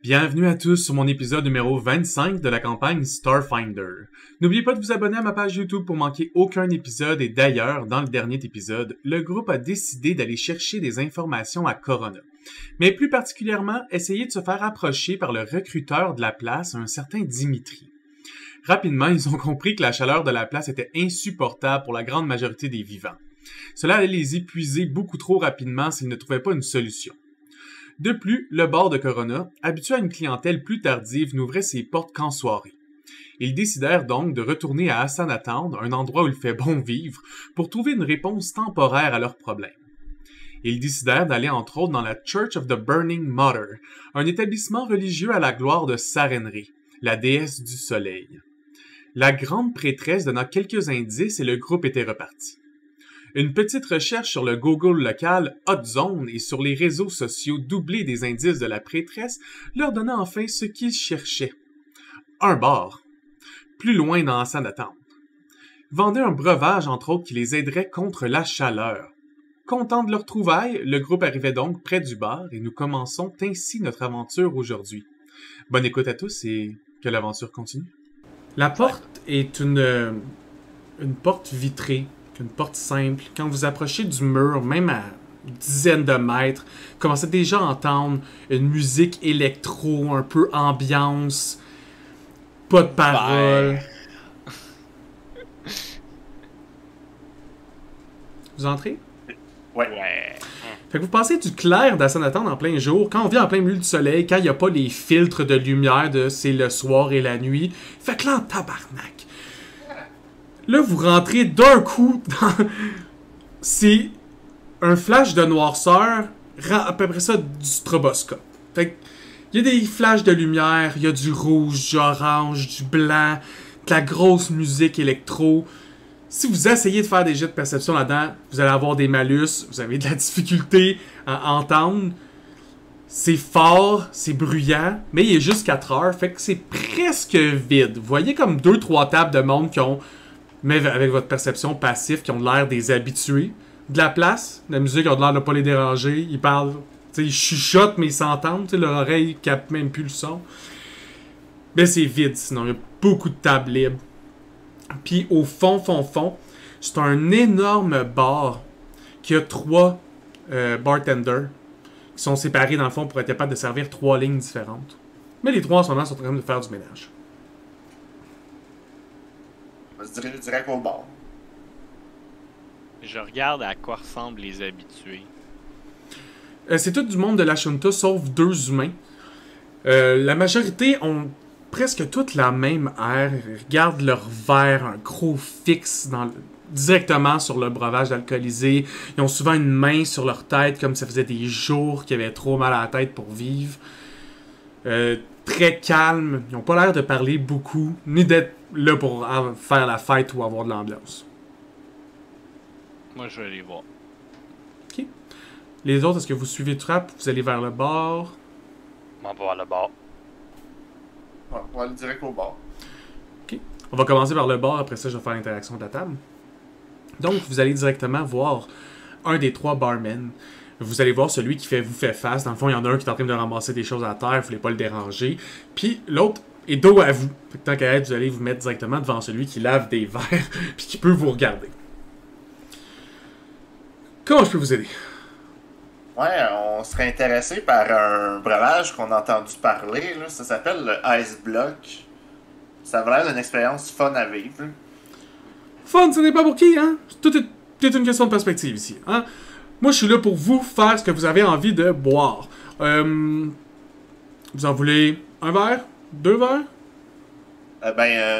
Bienvenue à tous sur mon épisode numéro 25 de la campagne Starfinder. N'oubliez pas de vous abonner à ma page YouTube pour manquer aucun épisode et d'ailleurs, dans le dernier épisode, le groupe a décidé d'aller chercher des informations à Corona. Mais plus particulièrement, essayer de se faire approcher par le recruteur de la place, un certain Dimitri. Rapidement, ils ont compris que la chaleur de la place était insupportable pour la grande majorité des vivants. Cela allait les épuiser beaucoup trop rapidement s'ils ne trouvaient pas une solution. De plus, le bar de Corona, habitué à une clientèle plus tardive, n'ouvrait ses portes qu'en soirée. Ils décidèrent donc de retourner à Hassanatown, un endroit où il fait bon vivre, pour trouver une réponse temporaire à leurs problèmes. Ils décidèrent d'aller entre autres dans la Church of the Burning Mother, un établissement religieux à la gloire de Sarenrae, la déesse du soleil. La grande prêtresse donna quelques indices et le groupe était reparti. Une petite recherche sur le Google local Hot Zone et sur les réseaux sociaux doublés des indices de la prêtresse leur donna enfin ce qu'ils cherchaient. Un bar. Plus loin dans Hassanatown. Vendait un breuvage entre autres qui les aiderait contre la chaleur. Content de leur trouvaille, le groupe arrivait donc près du bar et nous commençons ainsi notre aventure aujourd'hui. Bonne écoute à tous et que l'aventure continue. La porte est une porte vitrée. Une porte simple. Quand vous approchez du mur, même à une dizaine de mètres, vous commencez déjà à entendre une musique électro, un peu ambiance, pas de paroles. Vous entrez? Ouais. Fait que vous passez du clair d'Hassanatown en plein jour, quand on vient en plein milieu du soleil, quand il n'y a pas les filtres de lumière de c'est le soir et la nuit. Fait que là, en tabarnak. Là, vous rentrez d'un coup dans... C'est un flash de noirceur, à peu près ça du stroboscope. Fait que, il y a des flashs de lumière, il y a du rouge, du orange, du blanc, de la grosse musique électro. Si vous essayez de faire des jets de perception là-dedans, vous allez avoir des malus, vous avez de la difficulté à entendre. C'est fort, c'est bruyant, mais il est juste 4 heures, fait que c'est presque vide. Vous voyez comme 2-3 tables de monde qui ont... mais avec votre perception passive, qui ont l'air des habitués de la place. La musique a l'air de pas les déranger. Ils parlent, ils chuchotent, mais ils s'entendent. Leur oreille capte même plus le son. Mais c'est vide, sinon. Il y a beaucoup de tables libres. Puis au fond, c'est un énorme bar qui a 3 bartenders qui sont séparés, dans le fond, pour être capable de servir 3 lignes différentes. Mais les 3, en ce moment, sont en train de faire du ménage. Je dirais direct au bord. Je regarde à quoi ressemblent les habitués. C'est tout du monde de la Shunta, sauf 2 humains. La majorité ont presque toutes la même air. Ils regardent leur verre, un gros fixe directement sur le breuvage alcoolisé. Ils ont souvent une main sur leur tête, comme ça faisait des jours qu'ils avaient trop mal à la tête pour vivre. Très calmes. Ils n'ont pas l'air de parler beaucoup, ni d'être là pour faire la fête ou avoir de l'ambiance. Moi, je vais aller voir. Ok. Les autres, est-ce que vous suivez Trap? Vous allez vers le bar? On va voir le bar. Ouais, on va aller direct au bord. Ok. On va commencer par le bar, après ça, je vais faire l'interaction de la table. Donc, vous allez directement voir un des 3 barmen. Vous allez voir celui qui vous fait face. Dans le fond, il y en a un qui est en train de ramasser des choses à terre, vous voulez pas le déranger. Puis l'autre est dos à vous. Fait que tant qu'à être, vous allez vous mettre directement devant celui qui lave des verres puis qui peut vous regarder. Comment je peux vous aider? Ouais, on serait intéressé par un breuvage qu'on a entendu parler. Là. Ça s'appelle le Ice Block. Ça a l'air d'une expérience fun à vivre. Fun, ce n'est pas pour qui, hein? Tout est une question de perspective ici, hein? Moi, je suis là pour vous faire ce que vous avez envie de boire. Vous en voulez un verre? 2 verres?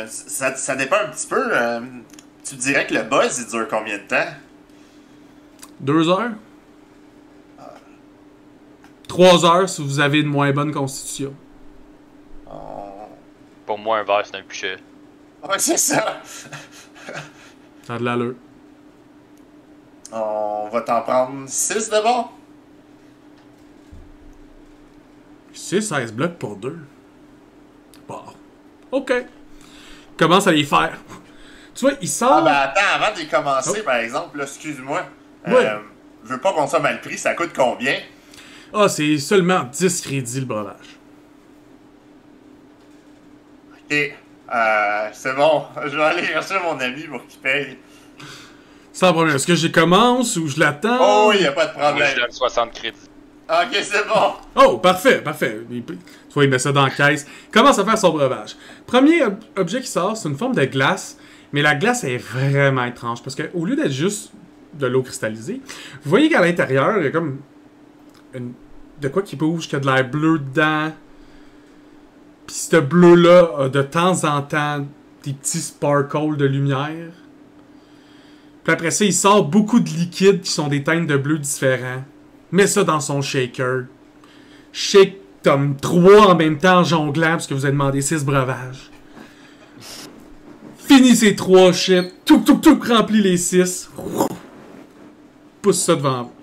Ça dépend un petit peu. Tu dirais que le buzz, il dure combien de temps? 2 heures? 3 heures si vous avez une moins bonne constitution. Pour moi, un verre, c'est un pichet. Ouais, c'est ça. Ça a de l'allure. On va t'en prendre 6 de bon. 16 blocs pour 2. Bon. OK. Commence à les faire. Tu vois, il sort... Attends, avant d'y commencer, par exemple, là, excuse-moi. Ouais. Je veux pas qu'on soit mal pris, ça coûte combien? C'est seulement 10 crédits le breuvage. Ok. C'est bon. Je vais aller chercher mon ami pour qu'il paye. Sans problème. Est-ce que je commence ou je l'attends? Oh, il n'y a pas de Moi, je problème. donne 60 crédits. Ok, c'est bon. Oh, parfait, parfait. Tu vois, il met ça dans la caisse. Il commence à faire son breuvage. Premier objet qui sort, c'est une forme de glace. Mais la glace est vraiment étrange. Parce qu'au lieu d'être juste de l'eau cristallisée, vous voyez qu'à l'intérieur, il y a comme de quoi qui bouge, qu'il y a de l'air bleu dedans. Puis ce bleu-là a de temps en temps des petits sparkles de lumière. Puis après ça, il sort beaucoup de liquides qui sont des teintes de bleu différents. Mets ça dans son shaker. Shake comme 3 en même temps en jonglant parce que vous avez demandé 6 breuvages. Finis ces 3 shit. Tout, remplis les 6. Pousse ça devant vous.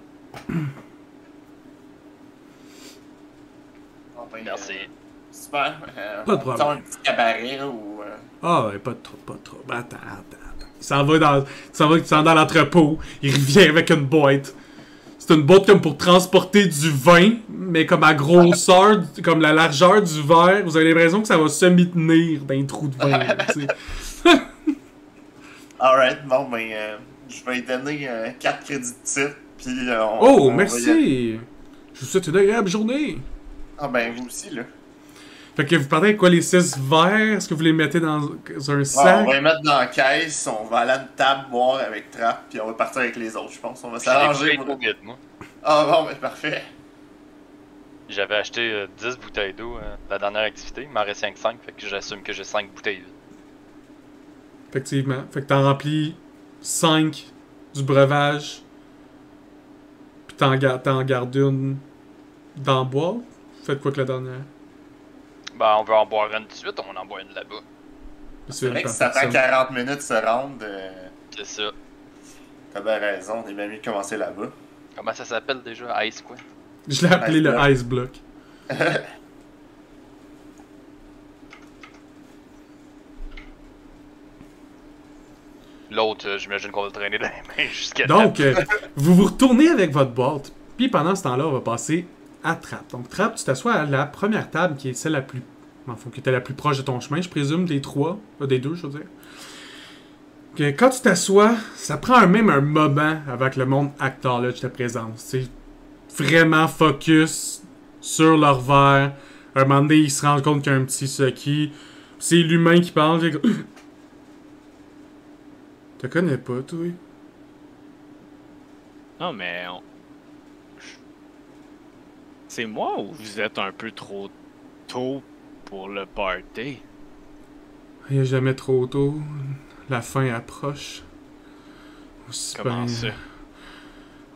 Bon, ben, Merci. super. Pas de problème. Un petit cabaret ou. Ah ouais, pas trop, pas trop. Attends. Il s'en va dans l'entrepôt. Il revient avec une boîte. C'est une boîte comme pour transporter du vin, mais comme à grosseur, comme la largeur du verre. Vous avez l'impression que ça va semi-tenir dans un trou de vin. Alright, bon, ben, je vais lui donner 4 crédits de type, puis Oh, merci! Je vous souhaite une agréable journée. Ah ben, vous aussi, là. Fait que vous partez avec quoi, les 6 verres? Est-ce que vous les mettez dans un sac? On va les mettre dans la caisse, on va aller à une table boire avec Trap, puis on va partir avec les autres, je pense. On va s'arranger. J'ai trop vite, moi. Ah bon, ben, parfait. J'avais acheté 10 bouteilles d'eau la dernière activité. Il m'en reste 5, fait que j'assume que j'ai 5 bouteilles vides. Effectivement. Fait que t'en remplis 5 du breuvage. Puis t'en gardes une dans le bois. Faites quoi que la dernière? Ben, on veut en boire une tout de suite, on en boit une là-bas. C'est vrai que si ça prend 40 minutes de se rendre, C'est ça. t'as bien raison, on est bien mieux de commencer là-bas. Comment ça s'appelle déjà? Ice quoi? Je l'ai appelé Ice le block. Ice Block. L'autre, j'imagine qu'on va le traîner dans les mains jusqu'à Donc, vous vous retournez avec votre boîte. Puis pendant ce temps-là, on va passer à Trap. Donc, Trap, tu t'assois à la première table qui est celle la plus. Enfin, qui était la plus proche de ton chemin, je présume, des 3. Des 2, je veux dire. Que quand tu t'assois, ça prend même un moment avec le monde Acknowledge ta présence. C'est vraiment focus sur leur verre. Un moment donné, ils se rendent compte qu'il y a un petit Sucky. C'est l'humain qui parle. Te connais pas, toi? Non, mais c'est moi ou vous êtes un peu trop tôt pour le party? Il n'y a jamais trop tôt. La fin approche. Aussi Comment ça?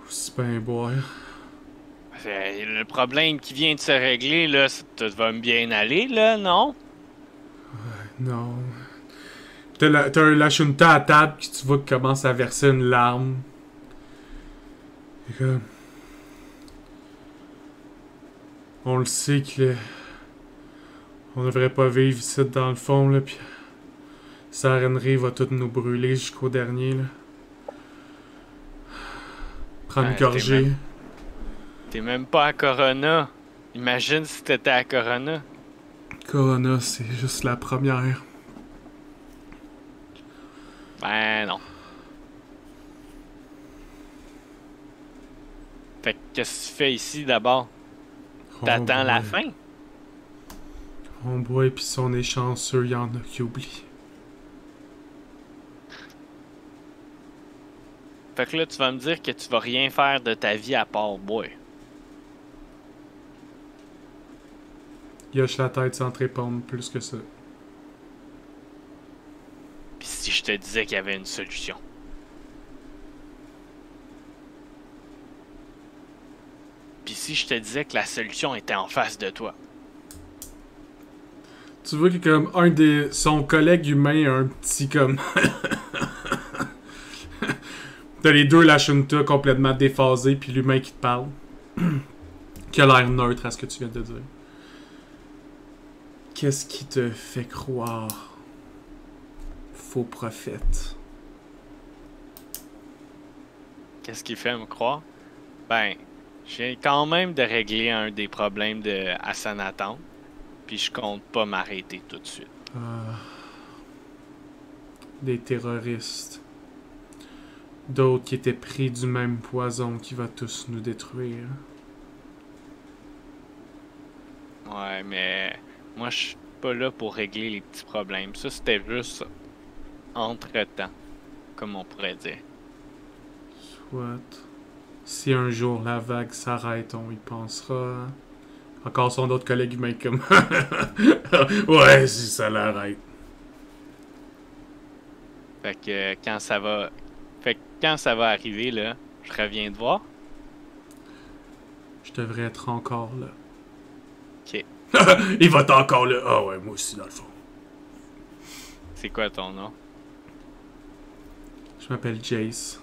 Aussi bien boire. Le problème qui vient de se régler, là, ça va bien aller, là, non? Non. T'as un Lashunta à table qui tu vois qui commence à verser une larme. Et comme... On le sait que on devrait pas vivre ici dans le fond, là, pis... Sarenrae va tout nous brûler jusqu'au dernier, là. Prends une Ouais, gorgée. T'es même pas à Corona. Imagine si t'étais à Corona. Corona, c'est juste la première. Ben non. Fait que qu'est-ce que tu fais ici d'abord? T'attends la fin? On boit et pis si on est chanceux, y en a qui oublient. Fait que là, tu vas me dire que tu vas rien faire de ta vie à part boire. Il hoche la tête sans te répondre plus que ça. Pis si je te disais qu'il y avait une solution? Pis si je te disais que la solution était en face de toi? Tu vois que comme son collègue humain a un petit comme... T'as les deux Lashunta complètement déphasés, puis l'humain qui te parle. Qui a l'air neutre à ce que tu viens de dire. Qu'est-ce qui te fait croire? Faux prophète. Qu'est-ce qui fait me croire? Ben, j'ai quand même de régler un des problèmes de Hassanatan, puis je compte pas m'arrêter tout de suite. Des terroristes. D'autres qui étaient pris du même poison qui va tous nous détruire. Ouais, mais moi, je suis pas là pour régler les petits problèmes. Ça, c'était juste entre-temps, comme on pourrait dire. Soit. Si un jour la vague s'arrête, on y pensera. Encore son d'autres collègues humains comme... ouais, si ça l'arrête. Fait que quand ça va... Fait que quand ça va arriver, là, je reviens te voir. Je devrais être encore là. Ok. Il va être encore là. Ah ouais, moi aussi, dans le fond. C'est quoi ton nom? Je m'appelle Jace.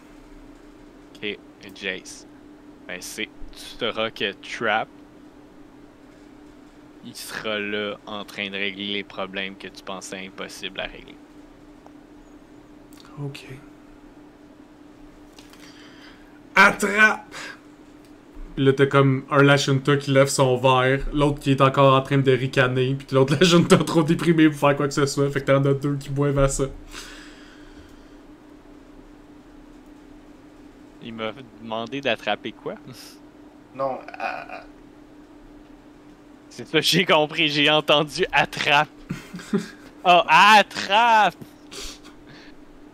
Ok, Jace. Ben tu sauras que Trap, il sera là en train de régler les problèmes que tu pensais impossibles à régler. Ok. Attrape! Puis là, t'as comme un Lashunta qui lève son verre, l'autre qui est encore en train de ricaner, puis l'autre Lashunta trop déprimé pour faire quoi que ce soit, fait que t'en as deux qui boivent à ça. Il m'a demandé d'attraper quoi? Non, C'est ça, j'ai compris, j'ai entendu attrape. Oh, attrape!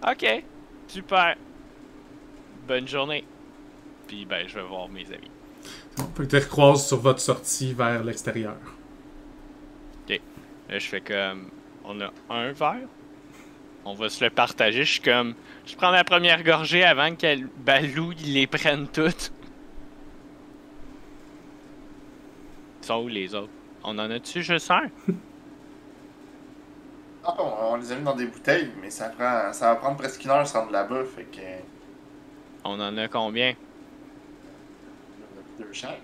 Ok, super. Bonne journée. Puis ben, je vais voir mes amis. Fait que tu recroises sur votre sortie vers l'extérieur. Ok. Là, je fais comme... On a un verre. On va se le partager. Je suis comme... Je prends la première gorgée avant que Balou il les prenne toutes. Ils sont où les autres? On en a-tu juste un? Ah, on les a mis dans des bouteilles, mais ça va prendre presque une heure de se rendre là-bas, fait que... On en a combien? Deux chaque.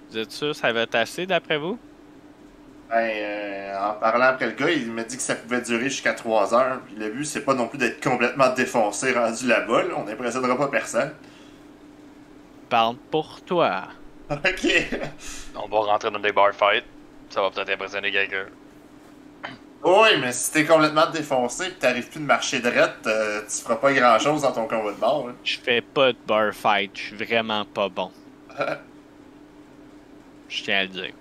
Vous êtes sûr ça va être assez d'après vous? Ben, en parlant après le gars, il m'a dit que ça pouvait durer jusqu'à 3 heures. Puis le but, c'est pas non plus d'être complètement défoncé rendu là-bas, là. On n'impressionnera pas personne. Parle pour toi. Ok. On va rentrer dans des bar fights. Ça va peut-être impressionner quelqu'un. Oui, mais si t'es complètement défoncé et t'arrives plus de marcher drette, tu feras pas grand-chose dans ton combat de mort. Là. Je fais pas de bar fight, je suis vraiment pas bon. Je tiens à le dire.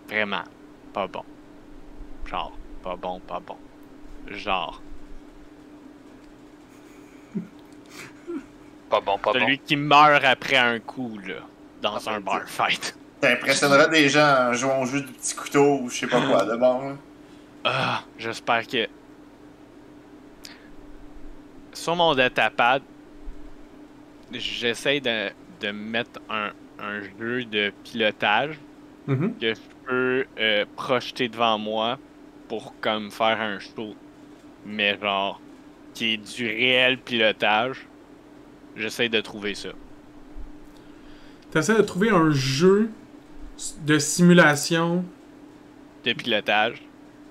Vraiment pas bon. Genre, pas bon, pas bon. Genre. Pas bon, pas bon. Celui qui meurt après un coup, là, dans un bar fight. T'impressionneras des gens en jouant au jeu du petit couteau ou je sais pas quoi de bon. Là. Ah, j'espère que... Sur mon datapad, j'essaie de mettre un jeu de pilotage Mm-hmm. que je peux projeter devant moi pour comme faire un show. Mais genre, qui est du réel pilotage. J'essaie de trouver ça. T'essaies de trouver un jeu de simulation. De pilotage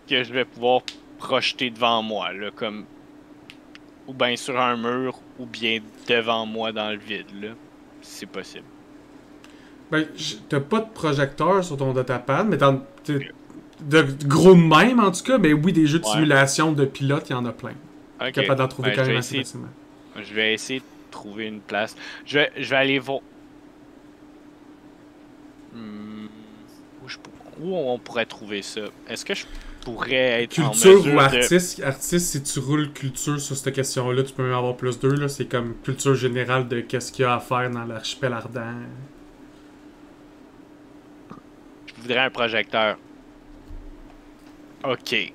que je vais pouvoir projeter devant moi, là, comme ou bien sur un mur ou bien devant moi dans le vide, là, si c'est possible. Ben, t'as pas de projecteur sur ton datapad, mais de gros de même en tout cas, mais oui, des jeux de simulation de pilote, il y en a plein. Ok. Capable d'en trouver Ben, quand je vais même assez essayer- facilement. Je vais essayer de trouver une place. Je vais aller voir. Où on pourrait trouver ça? Est-ce que je pourrais être en Culture mesure ou de... artiste, si tu roules culture sur cette question-là, tu peux même avoir plus 2, là. C'est comme culture générale de qu'est-ce qu'il y a à faire dans l'archipel ardent. Je voudrais un projecteur. Ok.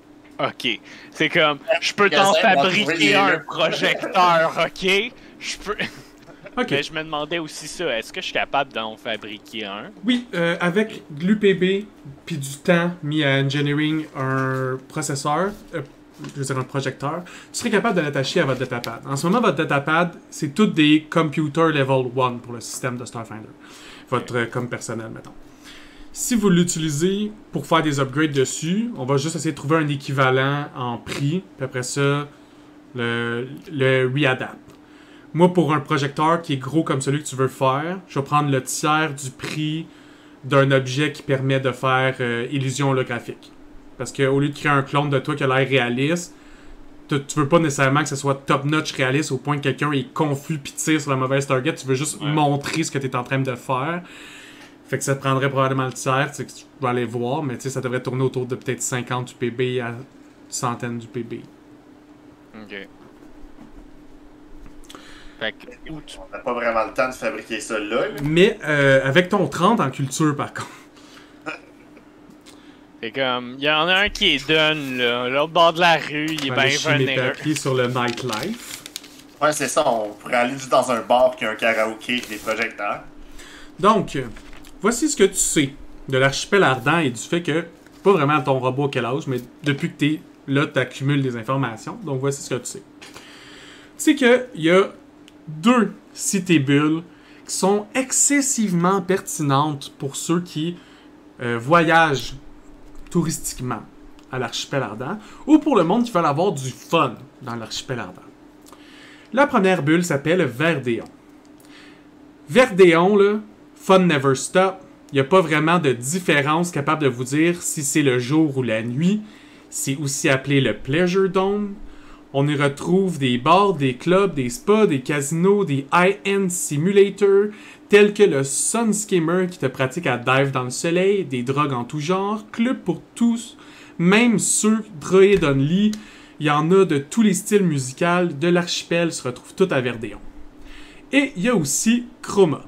C'est comme, je peux t'en Magasin, fabriquer on va un trouver projecteur, ok? Je peux... Ok. Mais je me demandais aussi ça, est-ce que je suis capable d'en fabriquer un? Oui, avec de l'UPB puis du temps mis à engineering un processeur, je veux dire un projecteur, tu serais capable de l'attacher à votre datapad. En ce moment, votre datapad, c'est toutes des computer level 1 pour le système de Starfinder. Votre com personnel, mettons. Si vous l'utilisez pour faire des upgrades dessus, on va juste essayer de trouver un équivalent en prix, puis après ça, le readapt. moi, pour un projecteur qui est gros comme celui que tu veux faire, je vais prendre le tiers du prix d'un objet qui permet de faire illusion holographique. Parce qu'au lieu de créer un clone de toi qui a l'air réaliste, tu veux pas nécessairement que ce soit top-notch réaliste au point que quelqu'un est confus pis tire sur la mauvaise target. Tu veux juste montrer ce que tu es en train de faire. Fait que ça te prendrait probablement le tiers. Tu vas aller voir, mais ça devrait tourner autour de peut-être 50 UPB à centaines d'UPB. Ok. Fait que, On n'a pas vraiment le temps de fabriquer ça là. Mais avec ton 30 en culture, par contre. c'est comme, il y en a un qui est done, là. L'autre bord de la rue, il est Je vais bien aller chier mes vénéreux. papiers sur le nightlife. Ouais, c'est ça, on pourrait aller juste dans un bar qui a un karaoké avec des projecteurs. Donc, voici ce que tu sais de l'archipel ardent et du fait que, pas vraiment ton robot à quel âge, mais depuis que t'es là, t'accumules des informations. Donc, voici ce que tu sais. Tu sais qu'il y a 2 cités-bulles qui sont excessivement pertinentes pour ceux qui voyagent touristiquement à l'archipel ardent ou pour le monde qui veut avoir du fun dans l'archipel ardent. La première bulle s'appelle Verdéon. Verdéon, là, fun never stop. Il n'y a pas vraiment de différence capable de vous dire si c'est le jour ou la nuit. C'est aussi appelé le Pleasure Dome. On y retrouve des bars, des clubs, des spas, des casinos, des high-end simulators, tels que le Sun Skimmer qui te pratique à dive dans le soleil, des drogues en tout genre, clubs pour tous, même ceux droïdes only. Il y en a de tous les styles musicaux de l'archipel, se retrouvent tous à Verdéon. Et il y a aussi Chroma.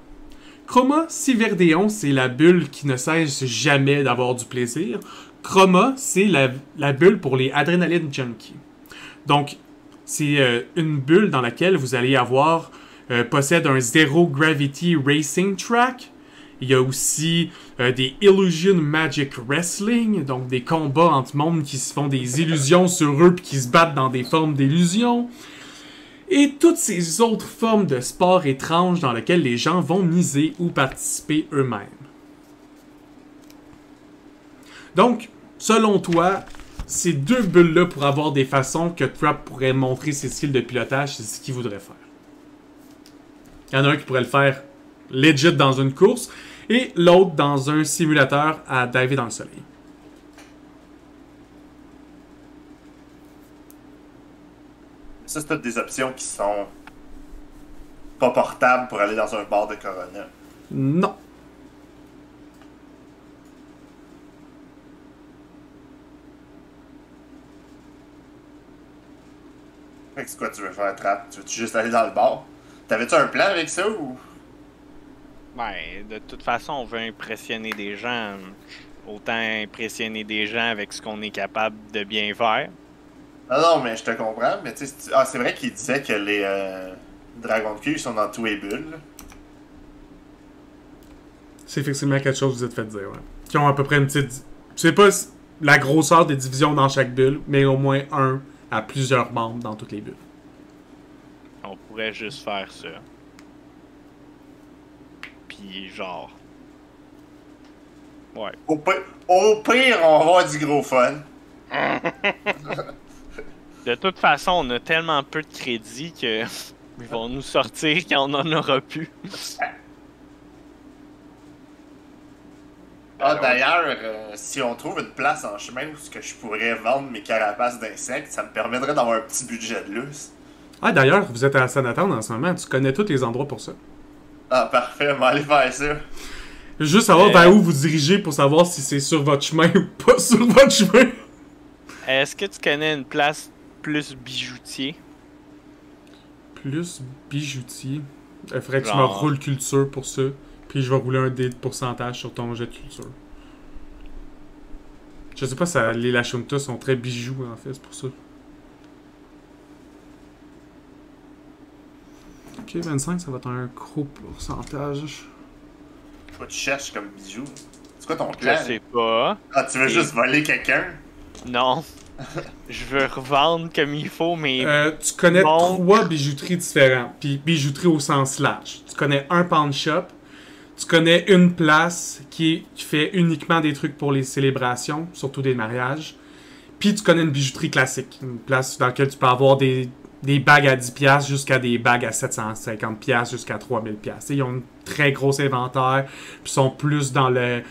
Chroma, si Verdéon, c'est la bulle qui ne cesse jamais d'avoir du plaisir, Chroma, c'est la bulle pour les adrénaline junkies. Donc, c'est une bulle dans laquelle vous allez avoir possède un Zero Gravity Racing Track. Il y a aussi des Illusion Magic Wrestling, donc des combats entre mondes qui se font des illusions sur eux puis qui se battent dans des formes d'illusions. Et toutes ces autres formes de sport étranges dans lesquelles les gens vont miser ou participer eux-mêmes. Donc, selon toi, ces 2 bulles-là pour avoir des façons que Trap pourrait montrer ses skills de pilotage, c'est ce qu'il voudrait faire. Il y en a un qui pourrait le faire legit dans une course, et l'autre dans un simulateur à diver dans le soleil. Ça, c'est toutes des options qui sont pas portables pour aller dans un bar de Corona. Non. Fait que c'est quoi tu veux faire, Trap? Tu veux-tu juste aller dans le bar? T'avais-tu un plan avec ça ou... Ben, de toute façon, on veut impressionner des gens. Autant impressionner des gens avec ce qu'on est capable de bien faire. Non, mais je te comprends. Mais tu sais, c'est vrai qu'il disait que les dragons de cul sont dans tous les bulles. Là. C'est effectivement quelque chose que vous êtes fait dire, ouais. Qui ont à peu près une petite... Je sais pas la grosseur des divisions dans chaque bulle, mais au moins un à plusieurs membres dans toutes les bulles. On pourrait juste faire ça. Puis genre... Ouais. Au pire, on va avoir du gros fun. De toute façon, on a tellement peu de crédit que ils vont nous sortir quand on en aura plus. Ah, d'ailleurs, si on trouve une place en chemin où je pourrais vendre mes carapaces d'insectes, ça me permettrait d'avoir un petit budget de luxe. Ah, d'ailleurs, vous êtes à Sanatown en ce moment. Tu connais tous les endroits pour ça. Ah, parfait. On va aller faire ça. Juste savoir vers où vous dirigez pour savoir si c'est sur votre chemin ou pas sur votre chemin. Est-ce que tu connais une place plus bijoutier? Plus bijoutier. Il faudrait que tu me Genre. roules culture pour ça. Puis je vais rouler un dé de pourcentage sur ton jet de culture. Je sais pas si les Lashunta sont très bijoux en fait, c'est pour ça. Ok, 25, ça va être un gros pourcentage. Quoi tu cherches comme bijou? C'est quoi ton plan? Je sais pas. Ah, tu veux juste voler quelqu'un? Non. Je veux revendre comme il faut, mais... Tu connais Bon. 3 bijouteries différentes. Puis bijouterie au sens large. Tu connais un pawn shop. Tu connais une place qui fait uniquement des trucs pour les célébrations, surtout des mariages. Puis tu connais une bijouterie classique. Une place dans laquelle tu peux avoir des des bagues à 10$ jusqu'à des bagues à 750$, jusqu'à 3000$. Ils ont un très gros inventaire, puis sont plus dans le...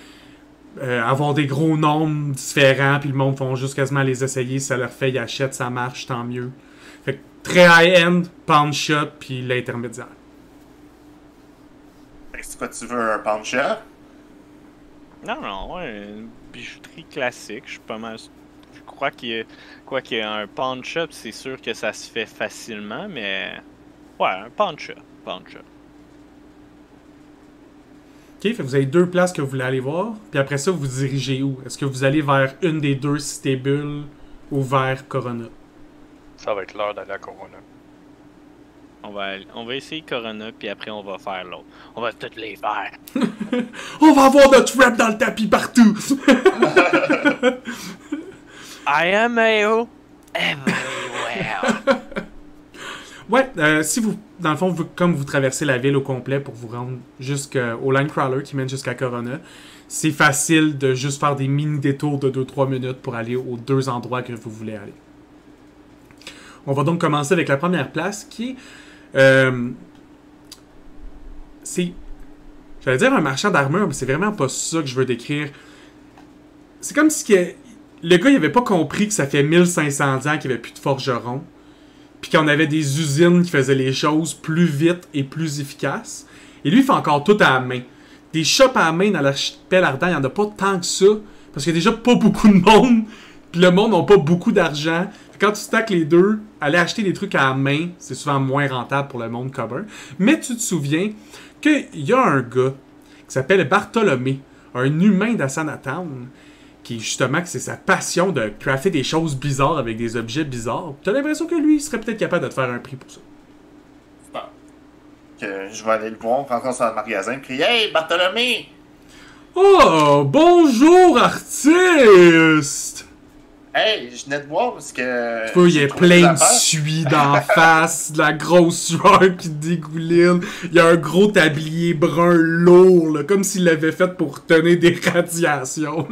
avoir des gros nombres différents, puis le monde font juste quasiment les essayer, ça leur fait, ils achètent, ça marche, tant mieux. Fait que très high-end, pawn shop, puis l'intermédiaire. C'est quoi, tu veux un pawn shop? Non, ouais, une bijouterie classique, je suis pas mal... Je crois qu'il y a un pawn shop, c'est sûr que ça se fait facilement, mais... Ouais, un pawn shop. Ok, fait que vous avez 2 places que vous voulez aller voir, puis après ça, vous vous dirigez où? Est-ce que vous allez vers une des 2 cités-bulles ou vers Corona? Ça va être l'heure d'aller à Corona. On va essayer Corona, puis après on va faire l'autre. On va toutes les faire. On va avoir notre rap dans le tapis partout! I am AO everywhere. Ouais, si vous, dans le fond, comme vous traversez la ville au complet pour vous rendre jusqu'au line crawler qui mène jusqu'à Corona, c'est facile de juste faire des mini détours de 2-3 minutes pour aller aux 2 endroits que vous voulez aller. On va donc commencer avec la première place qui est... c'est... J'allais dire un marchand d'armure, mais c'est vraiment pas ça que je veux décrire. C'est comme si le gars il avait pas compris que ça fait 1500 ans qu'il n'y avait plus de forgerons. Puis qu'on avait des usines qui faisaient les choses plus vite et plus efficaces. Et lui, il fait encore tout à la main. Des shops à la main dans l'archipel ardent, il n'y en a pas tant que ça. Parce qu'il y a déjà pas beaucoup de monde. Puis le monde n'a pas beaucoup d'argent. Quand tu stacks les deux, aller acheter des trucs à la main, c'est souvent moins rentable pour le monde commun. Mais tu te souviens qu'il y a un gars qui s'appelle Bartholomé, un humain d'Assanatown, qui justement, que c'est sa passion de crafter des choses bizarres avec des objets bizarres. Tu as l'impression que lui, il serait peut-être capable de te faire un prix pour ça. Bon. Que je vais aller le voir, rentrer dans le magasin, crier « Hey, Bartholomé! » Oh, bonjour, artiste! Hey, je venais te voir parce que... Tu vois, il y a plein de suie d'en face, de la grosse sueur qui dégouline. Il y a un gros tablier brun lourd, là, comme s'il l'avait fait pour tenir des radiations.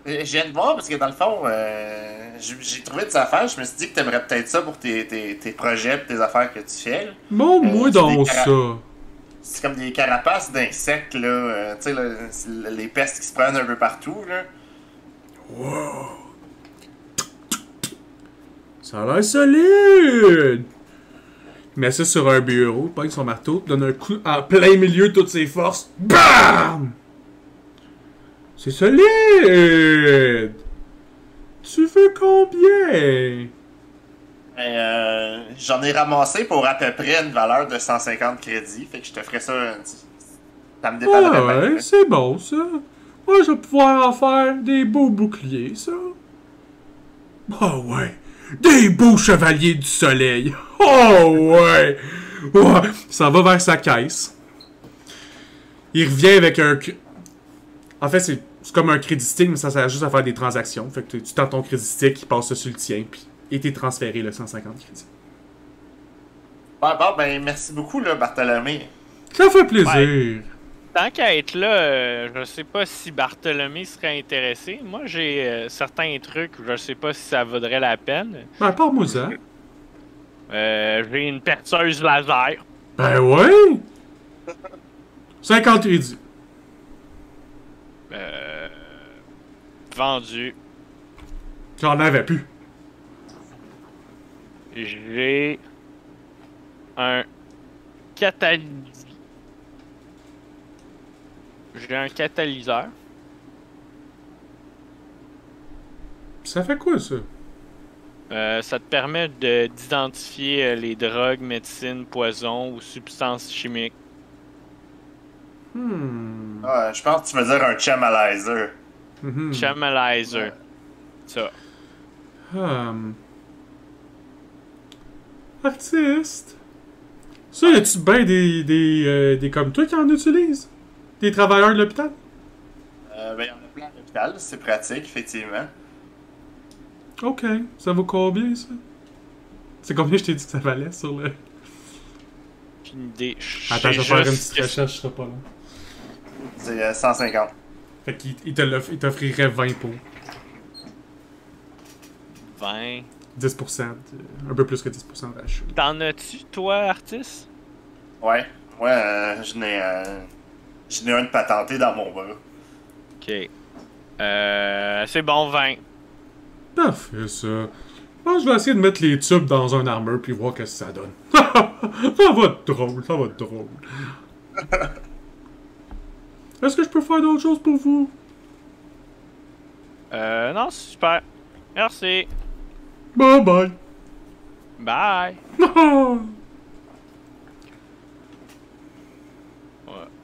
Je viens de voir parce que dans le fond, j'ai trouvé des affaires. Je me suis dit que t'aimerais peut-être ça pour tes projets et tes affaires que tu fais. Là. Montre-moi dans ça. C'est comme des carapaces d'insectes, là. Tu sais, les pestes qui se prennent un peu partout, là. Wow. Ça a l'air solide! Il met ça sur un bureau, il pogne son marteau, donne un coup en plein milieu de toutes ses forces. BAM! C'est solide! Tu veux combien? J'en ai ramassé pour à peu près une valeur de 150 crédits. Fait que je te ferais ça. Ça me dépannerait bien. Ouais, c'est bon ça. Moi, je vais pouvoir en faire des beaux boucliers, ça. Oh ouais, des beaux chevaliers du soleil. Oh ouais. Ouais. Ça va vers sa caisse. Il revient avec un... En fait, c'est comme un crédit stick, mais ça sert juste à faire des transactions. Fait que tu tends ton crédit stick, il passe sur le tien, puis et t'es transféré le 150 crédits. Ouais, bon, ben merci beaucoup, là, Bartholomé. Ça fait plaisir. Ouais. Tant qu'à être là, je sais pas si Bartholomé serait intéressé. Moi, j'ai certains trucs, je sais pas si ça vaudrait la peine. Ben, parle-moi ça. J'ai une perceuse laser. Ben ouais! 50 crédits. Vendu. J'en avais plus. J'ai un catalyseur. Ça fait quoi, ça? Ça te permet d'identifier les drogues, médecines, poisons ou substances chimiques. Ouais, je pense que tu veux dire un chamalizer. Chamalizer. Ça. Artiste. Ça, y a-tu bien des comme toi qui en utilisent? Des travailleurs de l'hôpital? Ben, il y en a plein à l'hôpital, c'est pratique, effectivement. Ok. Ça vaut combien, ça? C'est combien je t'ai dit que ça valait sur le... J'ai une idée. Attends, je vais faire une petite recherche, je serai pas long. C'est 150. Fait qu'il t'offrirait 20 pour. 20. 10%, un peu plus que 10% de rachat. T'en as-tu, toi, Artis? Ouais. Ouais, j'en ai un de patenté dans mon bras. Ok. C'est bon, 20. Parfait, ça. Je vais essayer de mettre les tubes dans un armure puis voir qu'est-ce que ça donne. Ça va être drôle, ça va être drôle. Est-ce que je peux faire d'autres choses pour vous? Non, c'est super. Merci. Bye bye. Bye.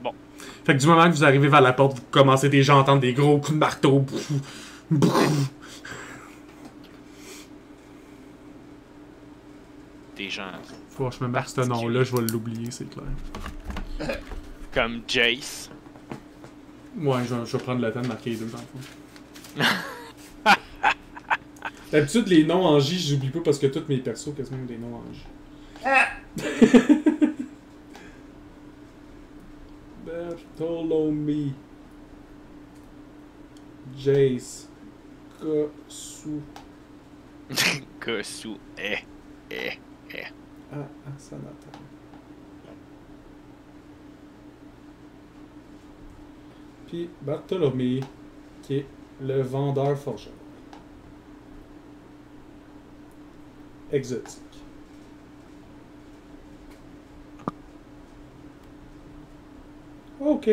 Bon. Fait que du moment que vous arrivez vers la porte, vous commencez déjà à entendre des gros coups de marteau. Des gens Faut que je me marque ce nom-là, je vais l'oublier, c'est clair. comme Jace. Ouais, je vais prendre le temps de marquer les deux dans le fond. D'habitude, les noms en J, j'oublie pas parce que tous mes persos quasiment ont des noms en J. Bartholomew. Jace. Kosu. Kosu. Sanata. Puis Bartholomew, qui est le vendeur forgeron. Exotique. Ok.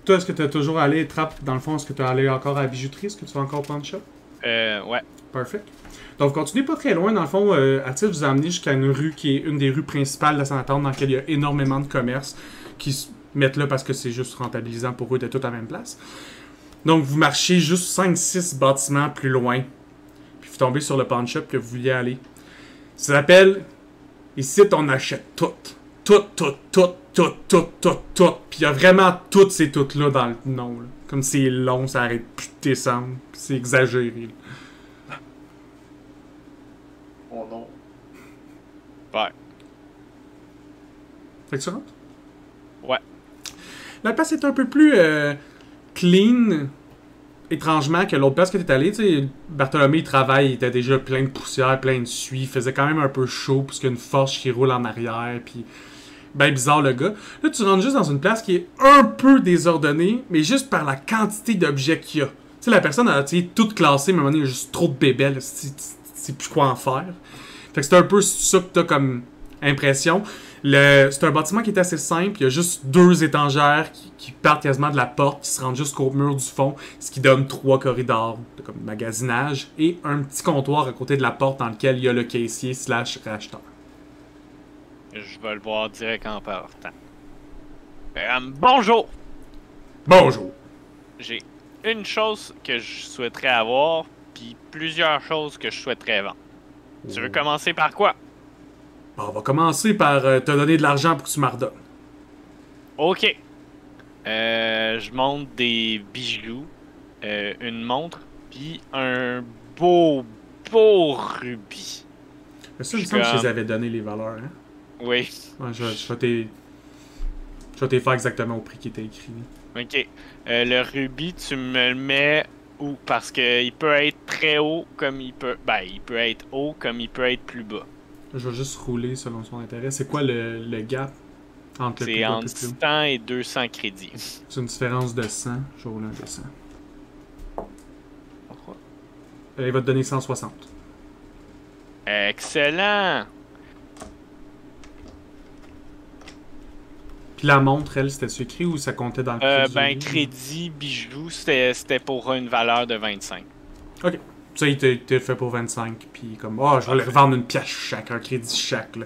Toi, est-ce que tu as toujours allé trappe dans le fond? Est-ce que tu as allé encore à la bijouterie? Est-ce que tu vas encore prendre shop? Ouais. Perfect. Donc, vous continuez pas très loin. Dans le fond, Atil vous a amené jusqu'à une rue qui est une des rues principales de Saint-Antoine, dans laquelle il y a énormément de commerces qui se mettent là parce que c'est juste rentabilisant pour eux d'être tous à la même place. Donc, vous marchez juste 5-6 bâtiments plus loin. Puis vous tombez sur le pawn shop que vous vouliez aller. Ça s'appelle... Ici, on achète tout. Tout. Puis il y a vraiment toutes ces toutes-là dans le nom. Là. Comme c'est long, ça arrête plus de descendre. Puis c'est exagéré. Là. Oh non. Ouais. Fait que tu rentres? Ouais. La place est un peu plus clean, étrangement, que l'autre place que t'es allé. Tu sais, Bartholomew, il travaille, il était déjà plein de poussière, plein de suie. Il faisait quand même un peu chaud, puisqu'il y a une forge qui roule en arrière. Puis, ben bizarre le gars. Là, tu rentres juste dans une place qui est un peu désordonnée, mais juste par la quantité d'objets qu'il y a. Tu sais, la personne a tout classé, mais à un moment donné, il y a juste trop de bébelles. C'est plus quoi en faire. Fait que c'est un peu ça que t'as comme impression. C'est un bâtiment qui est assez simple. Il y a juste 2 étagères qui partent quasiment de la porte, qui se rendent jusqu'au mur du fond, ce qui donne 3 corridors de comme magasinage et un petit comptoir à côté de la porte dans lequel il y a le caissier / racheteur. Je vais le voir direct en partant. Bonjour! Bonjour! J'ai une chose que je souhaiterais avoir, puis plusieurs choses que je souhaiterais vendre. Tu veux commencer par quoi? Bon, on va commencer par te donner de l'argent pour que tu m'en redonnes. Ok. Je monte des bijoux, une montre, puis un beau rubis. Ça, il me semble que je les avais donné les valeurs, hein? Oui. Ouais, je vais te faire exactement au prix qui était écrit. Ok. Le rubis, tu me le mets où? Parce que il peut être très haut comme il peut... Ben, il peut être haut comme il peut être plus bas. Je vais juste rouler selon son intérêt. C'est quoi le gap entre le plus C'est bas et entre le plus haut? 100 et 200 crédits. C'est une différence de 100. Je vais rouler un de 100. Pourquoi? Il va te donner 160. Excellent! Puis la montre, elle, c'était écrit ou ça comptait dans le crédit? Ben, crédit, bijoux, c'était pour une valeur de 25. Ok. Ça, il était fait pour 25. Puis comme, je vais les revendre une pièce chaque, un crédit chaque, là.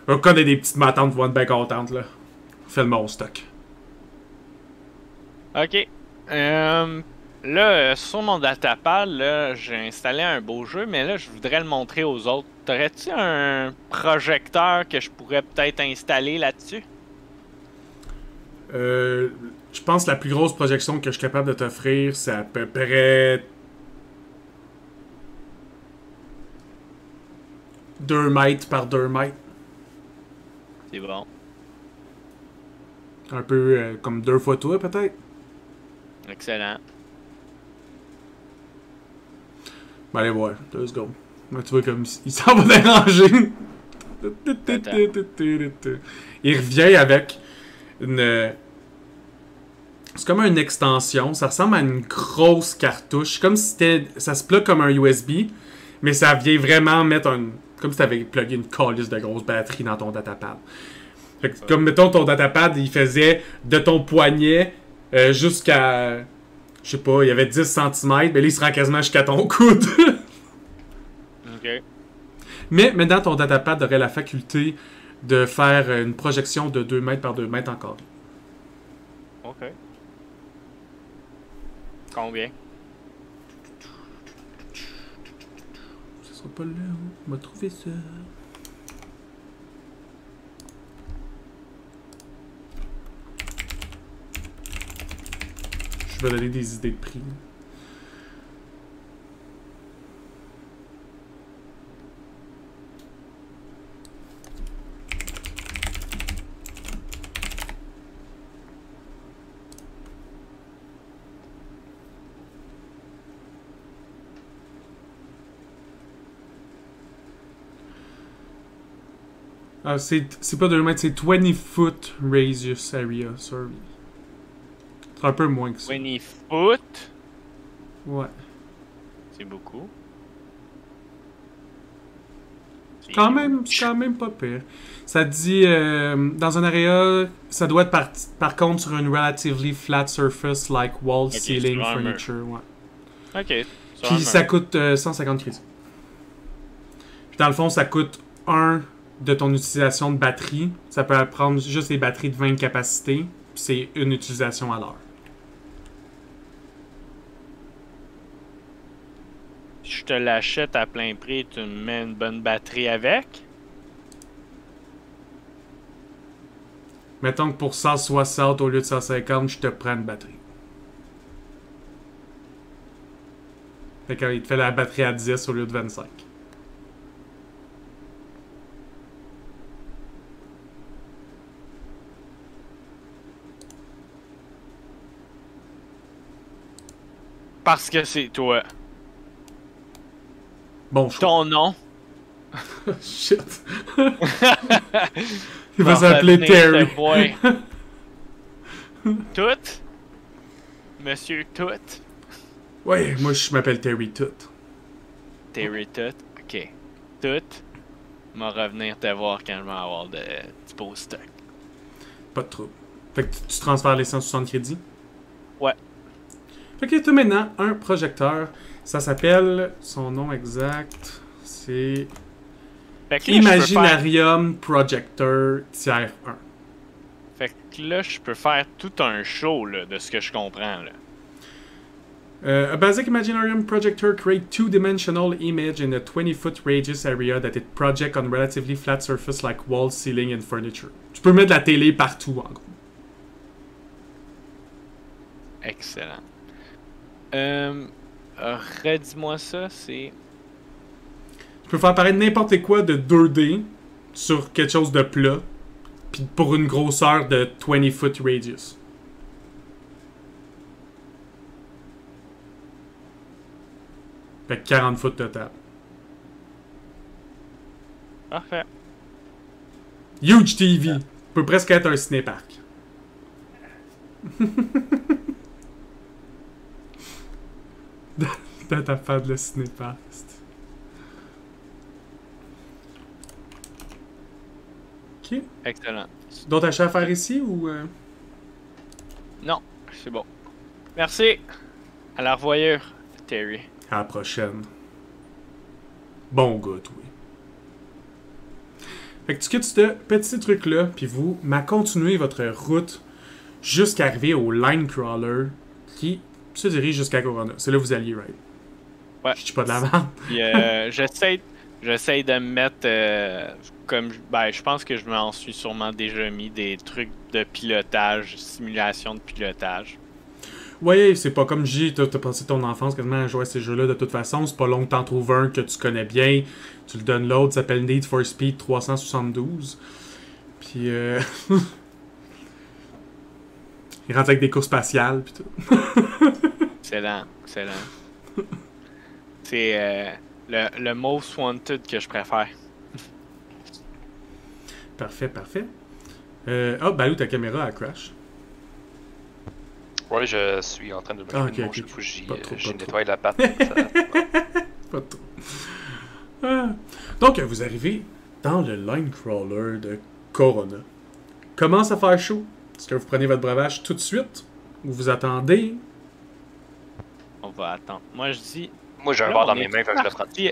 Un cas des petites matantes vont être bien contentes, là. Fais le mon stock. Ok. Là, sur mon datapad, là, j'ai installé un beau jeu, mais là, je voudrais le montrer aux autres. T'aurais-tu un projecteur que je pourrais peut-être installer là-dessus? Je pense que la plus grosse projection que je suis capable de t'offrir, c'est à peu près 2 mètres par 2 mètres. C'est bon. Un peu comme 2 fois toi, peut-être. Excellent. Ben, allez voir. Let's go. Ouais, tu vois comme il s'en va déranger. Il revient avec une... C'est comme une extension. Ça ressemble à une grosse cartouche. Comme si c'était... Ça se plug comme un USB, mais ça vient vraiment mettre un... Comme si t'avais plugué une calice de grosse batterie dans ton datapad. Fait que, comme, mettons, ton datapad, il faisait de ton poignet jusqu'à... Je sais pas, il y avait 10 cm, mais là, il se rend quasiment jusqu'à ton coude. Ok. Mais maintenant, ton datapad aurait la faculté de faire une projection de 2 mètres par 2 mètres en carré. Ok. Combien? Ça sera pas là, on va trouver ça. Je vais donner des idées de prix. Ah, c'est pas 2 mètres, c'est 20 foot radius area, sorry. C'est un peu moins que ça. 20 foot? Ouais. C'est beaucoup. C'est C'est quand huge. même pas pire. Ça dit, dans un area, ça doit être par contre sur une relatively flat surface like wall, ceiling, sur un mur. furniture, ouais. Ok. Sur Puis un ça mur. coûte 150 crédits. Puis dans le fond, ça coûte 1 de ton utilisation de batterie. Ça peut prendre juste les batteries de 20 capacités. Puis c'est une utilisation à l'heure. Je te l'achète à plein prix, tu me mets une bonne batterie avec. Mettons que pour 160 au lieu de 150, je te prends une batterie. Fait qu'il te fait la batterie à 10 au lieu de 25. Parce que c'est toi. Bon choix. Ton nom. Shit. Il va s'appeler Terry. Tout? Monsieur Tout? Ouais, moi je m'appelle Terry Tout. Terry Tout? Ok. Tout? M'a revenir te voir quand je vais avoir du beau stock. Pas de trouble. Fait que tu transfères les 160 crédits? Ouais. Fait que tu as maintenant un projecteur. Ça s'appelle, son nom exact, c'est Fait que là, je peux faire... Imaginarium Projector tiers 1. Fait que là, je peux faire tout un show, là, de ce que je comprends, là. A basic Imaginarium projector creates two-dimensional image in a 20-foot radius area that it projects on relatively flat surface like walls, ceiling and furniture. Tu peux mettre la télé partout, en gros. Excellent. Redis-moi ça, c'est... Tu peux faire apparaître n'importe quoi de 2D sur quelque chose de plat, puis pour une grosseur de 20-foot radius. Fait que 40 foot total. Parfait. Huge TV. Peut presque être un ciné-parc. Dans ta part de le ciné-parc. Ok. Excellent. D'autres achats à faire ici ou... Non, c'est bon. Merci. À la revoyure, Terry. À la prochaine. Bon gars, toi. Fait que tu quittes ce petit truc-là, puis vous continuez votre route jusqu'à arriver au Line Crawler qui se dirige jusqu'à Corona. C'est là que vous alliez, right? Ouais. Je dis pas de la merde. Puis, j'essaie de me mettre comme... Ben, je pense que je m'en suis sûrement déjà mis des trucs de pilotage, simulation de pilotage. Ouais, c'est pas comme j'ai, t'as passé ton enfance quasiment à jouer à ces jeux-là de toute façon. C'est pas long que t'en trouves un que tu connais bien. Tu le donnes l'autre, ça s'appelle Need for Speed 372. Puis il rentre avec des courses spatiales pis tout. Excellent, excellent. C'est Le Most Wanted que je préfère. Parfait, parfait. Oh, Balou, ta caméra a crash. Ouais, je suis en train de me Ah, mettre ok, mon cheveu, ok. faut que j'y Pas trop, pas nettoie la patte. Pas trop. Ah. Donc, vous arrivez dans le line crawler de Corona. Commence à faire chaud. Est-ce que vous prenez votre breuvage tout de suite? Ou vous attendez? On va attendre. Moi, je dis... Moi, j'ai un Là, verre on dans mes est mains, fait que je le prends. parti.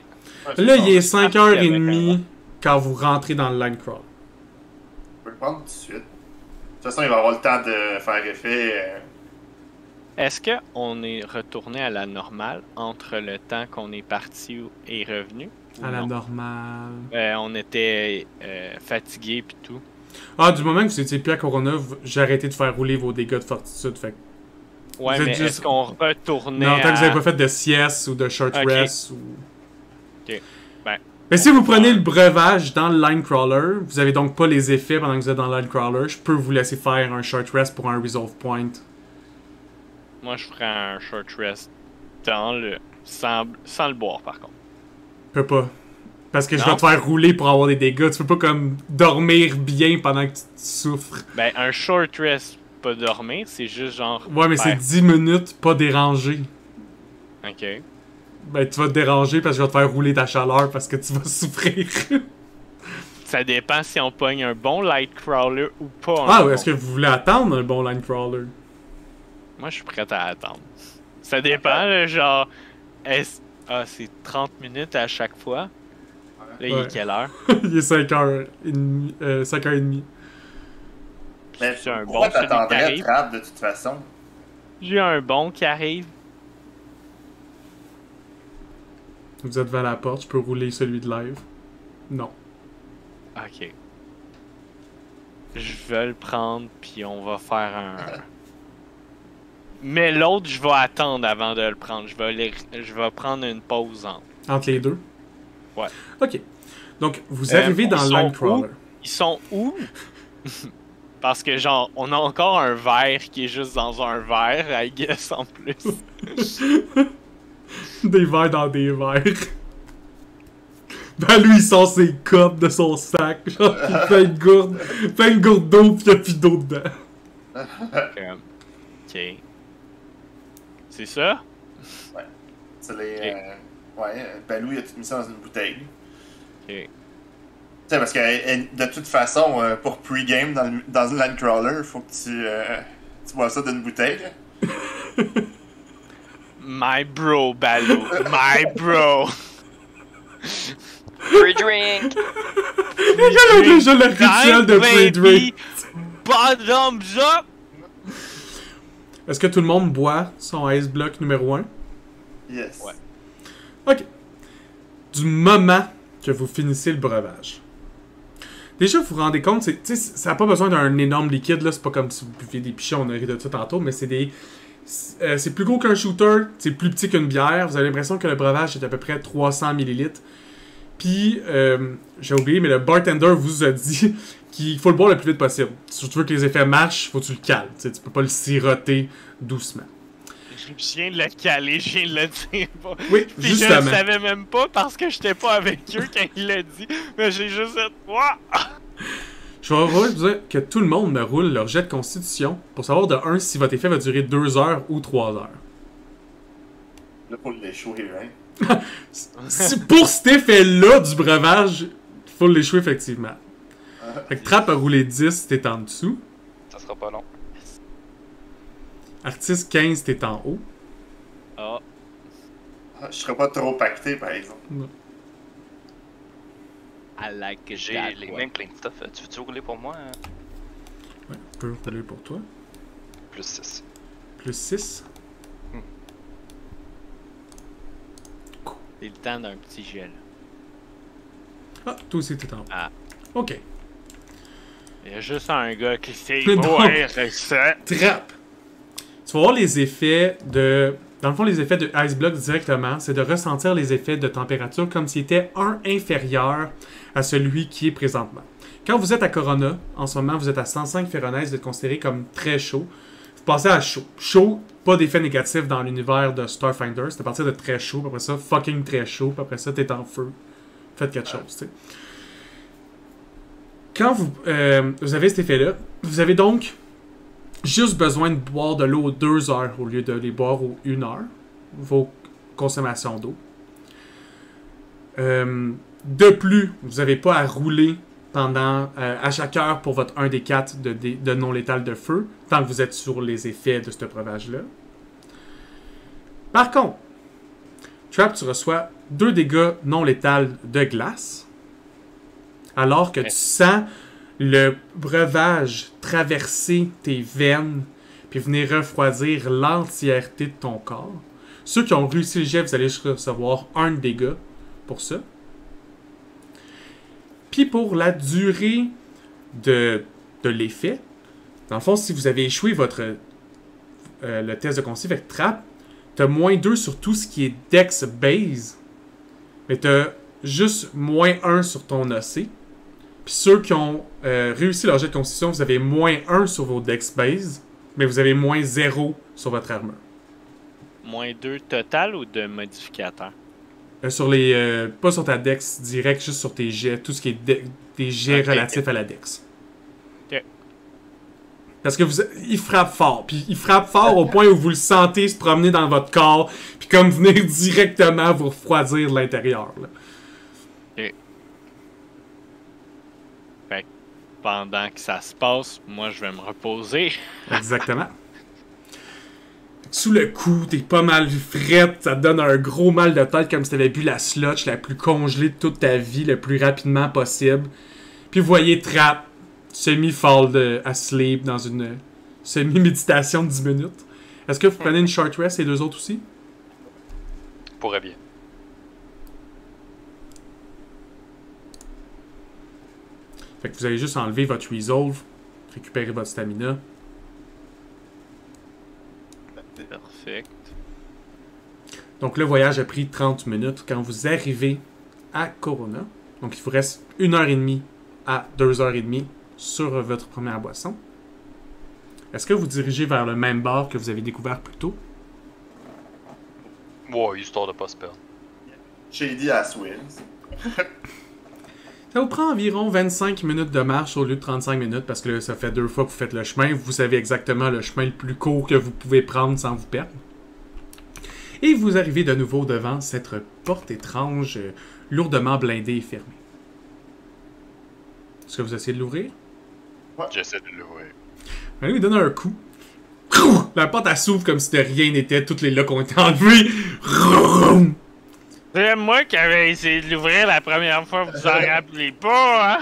Là, il est avec 5h30 quand vous rentrez dans le line crawler. On peut le prendre tout de suite. De toute façon, il va avoir le temps de faire effet. Est-ce qu'on est retourné à la normale entre le temps qu'on est parti et revenu? Ou À la non? normale. On était fatigués pis tout. Ah, du moment que vous étiez plus à Corona, j'ai arrêté de faire rouler vos dégâts de fortitude. Fait que Ouais, Vous êtes mais juste- est-ce qu'on retournait non, tant que vous à... n'avez pas fait de sieste ou de short Ok. rest ou... Ok. Ben, Mais si vous prenez le breuvage dans le line crawler, vous avez donc pas les effets pendant que vous êtes dans le line crawler, je peux vous laisser faire un short rest pour un resolve point. moi, je ferais un short rest sans le boire, par contre. Je peux pas. Parce que je Non. vais te faire rouler pour avoir des dégâts. Tu peux pas comme dormir bien pendant que tu souffres. Ben, un short rest, pas dormir, c'est juste genre... Ouais, mais c'est faire- 10 minutes, pas dérangé. Ok. Ben, tu vas te déranger parce que je vais te faire rouler ta chaleur parce que tu vas souffrir. Ça dépend si on pogne un bon light crawler ou pas. Ah, un ouais, est-ce bon. que vous voulez attendre un bon line crawler? Moi, je suis prêt à attendre. Ça dépend, là, genre... Ah, c'est 30 minutes à chaque fois. Là, il Ouais. est quelle heure? Il est 5h30. 5h30. Mais C'est un pourquoi bon, celui qui t'attendrais arrive. Trap de toute façon? J'ai un bon qui arrive. Vous êtes devant la porte, je peux rouler celui de live. Non. Ok. Je vais le prendre, puis on va faire un... Mais l'autre, je vais attendre avant de le prendre. Je vais prendre une pause entre. Entre les deux? Ouais. Ok. Donc, vous arrivez dans ils le line sont crawler. Ils sont où? Parce que, genre, on a encore un verre qui est juste dans un verre, I guess, en plus. Des verres dans des verres. Ben lui, il sort ses cordes de son sac. Genre, il fait une gourde d'eau, pis il y a plus d'eau dedans. Ok. C'est ça? C'est les. Ok. Ouais, Balou, il a tout mis ça dans une bouteille. Ok. Tu sais, parce que de toute façon, pour pre-game dans une line crawler, faut que tu bois ça d'une bouteille. Là. My bro, Balou. My bro. Free drink! Il a déjà le rituel de pre-drink. Bottoms up! Est-ce que tout le monde boit son ice block numéro 1? Yes. Ouais. Ok. Du moment que vous finissez le breuvage. Déjà, vous vous rendez compte, ça n'a pas besoin d'un énorme liquide, là. C'est pas comme si vous buviez des pichons, on a ri de ça tantôt, mais c'est des. C'est plus gros qu'un shooter, c'est plus petit qu'une bière. Vous avez l'impression que le breuvage est à peu près 300 ml. Puis, j'ai oublié, mais le bartender vous a dit qu'il faut le boire le plus vite possible. Si tu veux que les effets marchent, faut que tu le cales. Tu peux pas le siroter doucement. Je viens de le caler, je viens de le dire. Oui, Puis je le justement. savais même pas parce que j'étais pas avec eux quand il l'a dit. Mais j'ai juste fait... Ouah! Je vais vous dire que tout le monde me roule leur jet de constitution pour savoir de 1 si votre effet va durer 2 heures ou 3 heures. Là, faut l'échouer, hein. Pour cet effet-là du breuvage, il faut l'échouer effectivement. Fait que Trap a roulé 10 si t'es en dessous. Ça sera pas long. Artiste 15 t'es en haut. Ah, Je serais pas trop pacté, par exemple. I like it J'ai that les way. mêmes plein de stuff. Tu veux-tu rouler pour moi? Ouais, on peut rouler pour toi. Plus 6. Plus 6. C'est le temps d'un petit gel. Ah, toi aussi t'es en haut. Ah. Ok. Il y a juste un gars qui sait Non. boire ça. Trap. Tu vas voir les effets de... Dans le fond, les effets de Ice Block directement, c'est de ressentir les effets de température comme s'il était un inférieur à celui qui est présentement. Quand vous êtes à Corona, en ce moment, vous êtes à 105 Fahrenheit, vous êtes considéré comme très chaud. Vous passez à chaud. Chaud, pas d'effet négatif dans l'univers de Starfinder. C'est à partir de très chaud, puis après ça, fucking très chaud, puis après ça, t'es en feu. Faites quelque chose, tu sais. Quand vous avez cet effet-là, vous avez donc juste besoin de boire de l'eau 2 heures au lieu de les boire aux 1 heure. Vos consommations d'eau. De plus, vous n'avez pas à rouler pendant à chaque heure pour votre 1 des 4 de non létal de feu, tant que vous êtes sur les effets de ce breuvage-là. Par contre, Trap, tu reçois 2 dégâts non létals de glace, alors que tu sens le breuvage traverser tes veines puis venir refroidir l'entièreté de ton corps. Ceux qui ont réussi le jet, vous allez recevoir 1 dégât pour ça. Puis pour la durée de l'effet, dans le fond, si vous avez échoué le test de constitution avec Trap, t'as -2 sur tout ce qui est Dex Base, mais t'as juste -1 sur ton AC. Puis ceux qui ont réussi leur jet de constitution, vous avez -1 sur vos Dex Base, mais vous avez -0 sur votre armure. -2 total ou de modificateur? Sur les. Pas sur ta Dex direct, juste sur tes jets. Tout ce qui est des jets relatifs à la Dex. Ok. Parce que il frappe fort. Puis il frappe fort au point où vous le sentez se promener dans votre corps. Puis comme venir directement vous refroidir de l'intérieur. Là. Ok. Fait que pendant que ça se passe, moi je vais me reposer. Exactement. Sous le cou, t'es pas mal frette, ça te donne un gros mal de tête comme si t'avais bu la slotch la plus congelée de toute ta vie le plus rapidement possible. Puis vous voyez Trap semi-fall asleep dans une semi-méditation de 10 minutes. Est-ce que vous prenez une short rest et 2 autres aussi? Pourrait bien. Fait que vous allez juste enlever votre resolve, récupérer votre stamina. Perfect. Donc le voyage a pris 30 minutes quand vous arrivez à Corona. Donc il vous reste 1h30 à 2h30 sur votre première boisson. Est-ce que vous dirigez vers le même bar que vous avez découvert plus tôt? Ouais, histoire de pas se perdre. Shady Ass Wins. Ça vous prend environ 25 minutes de marche au lieu de 35 minutes parce que là, ça fait 2 fois que vous faites le chemin. Vous savez exactement le chemin le plus court que vous pouvez prendre sans vous perdre. Et vous arrivez de nouveau devant cette porte étrange, lourdement blindée et fermée. Est-ce que vous essayez de l'ouvrir? J'essaie de l'ouvrir. Allez, lui donne un coup. La porte elle s'ouvre comme si de rien n'était. Toutes les locks ont été enlevés. C'est moi qui avais essayé de l'ouvrir la première fois, vous en rappelez pas, hein?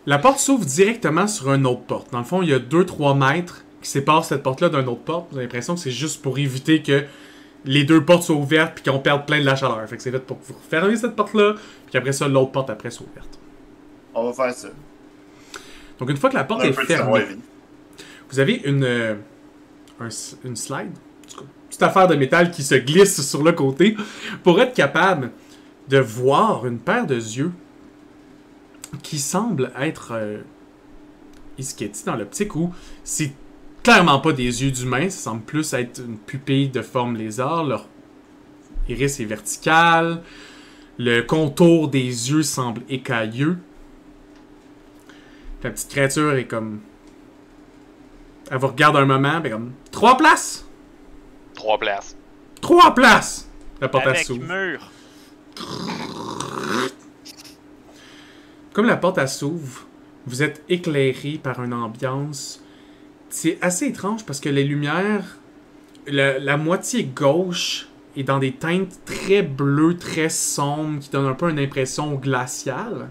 La porte s'ouvre directement sur une autre porte. Dans le fond, il y a 2-3 mètres qui séparent cette porte-là d'une autre porte. Vous avez l'impression que c'est juste pour éviter que les 2 portes soient ouvertes puis qu'on perde plein de la chaleur. Fait que c'est fait pour que vous fermez cette porte-là, puis après ça, l'autre porte après soit ouverte. On va faire ça. Donc une fois que la porte est fermée, vous avez une slide, petite affaire de métal qui se glisse sur le côté pour être capable de voir une paire de yeux qui semble être Isketi dans l'optique où c'est clairement pas des yeux d'humain, ça semble plus être une pupille de forme lézard. Leur iris est vertical, le contour des yeux semble écailleux. La petite créature est comme... Elle vous regarde un moment, puis comme... 3 places! 3 places. 3 places! La porte Avec s'ouvre. mur. Comme la porte s'ouvre, vous êtes éclairé par une ambiance. C'est assez étrange parce que les lumières, la moitié gauche est dans des teintes très bleues, très sombres, qui donnent un peu une impression glaciale.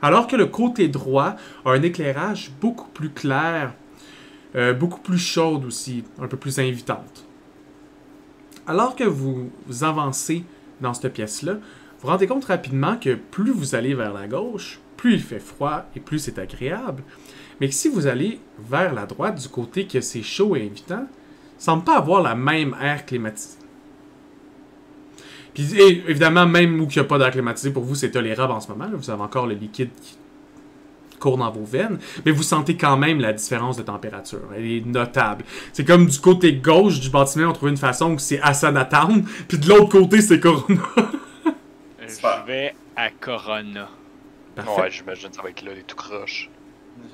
Alors que le côté droit a un éclairage beaucoup plus clair, beaucoup plus chaude aussi, un peu plus invitante. Alors que vous avancez dans cette pièce-là, vous vous rendez compte rapidement que plus vous allez vers la gauche, plus il fait froid et plus c'est agréable. Mais que si vous allez vers la droite, du côté que c'est chaud et invitant, ça ne semble pas avoir la même air climatisé. Puis évidemment, même où il n'y a pas d'air climatisé, pour vous, c'est tolérable en ce moment. Là. Vous avez encore le liquide court dans vos veines, mais vous sentez quand même la différence de température. Elle est notable. C'est comme du côté gauche du bâtiment, on trouve une façon où c'est Asana Town, puis de l'autre côté, c'est Corona. Je vais à Corona. Parfait. Ouais, j'imagine ça va être là, les tout croches.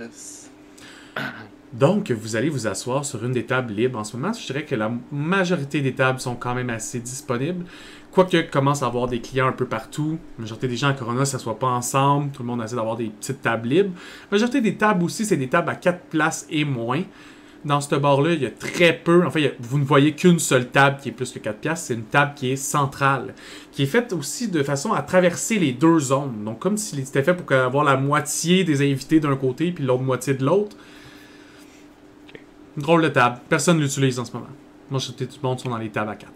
Yes. Donc, vous allez vous asseoir sur une des tables libres. En ce moment, je dirais que la majorité des tables sont quand même assez disponibles. Quoique commence à avoir des clients un peu partout. La majorité des gens à Corona ne s'assoient pas ensemble. Tout le monde essaie d'avoir des petites tables libres. La majorité des tables aussi, c'est des tables à 4 places et moins. Dans ce bar-là, il y a très peu. En fait, vous ne voyez qu'une seule table qui est plus que 4 piastres. C'est une table qui est centrale, qui est faite aussi de façon à traverser les deux zones. Donc, comme s'il était fait pour avoir la moitié des invités d'un côté puis l'autre moitié de l'autre. Une drôle de table. Personne ne l'utilise en ce moment. Moi, tout le monde sont dans les tables à 4.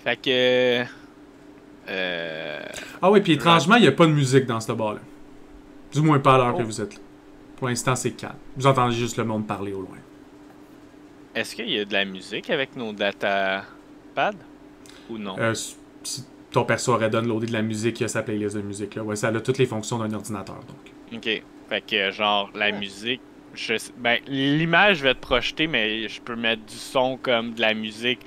Fait que... Ah oui, puis étrangement, il n'y a pas de musique dans ce bar-là. Du moins pas à l'heure que Oh. vous êtes là. Pour l'instant, c'est calme. Vous entendez juste le monde parler au loin. Est-ce qu'il y a de la musique avec nos datapads? Ou non? Si ton perso aurait downloadé de la musique, il y a sa playlist de musique. Là. Ouais, ça a toutes les fonctions d'un ordinateur. Donc. Ok. Fait que genre la musique, ben l'image va être projetée, mais je peux mettre du son comme de la musique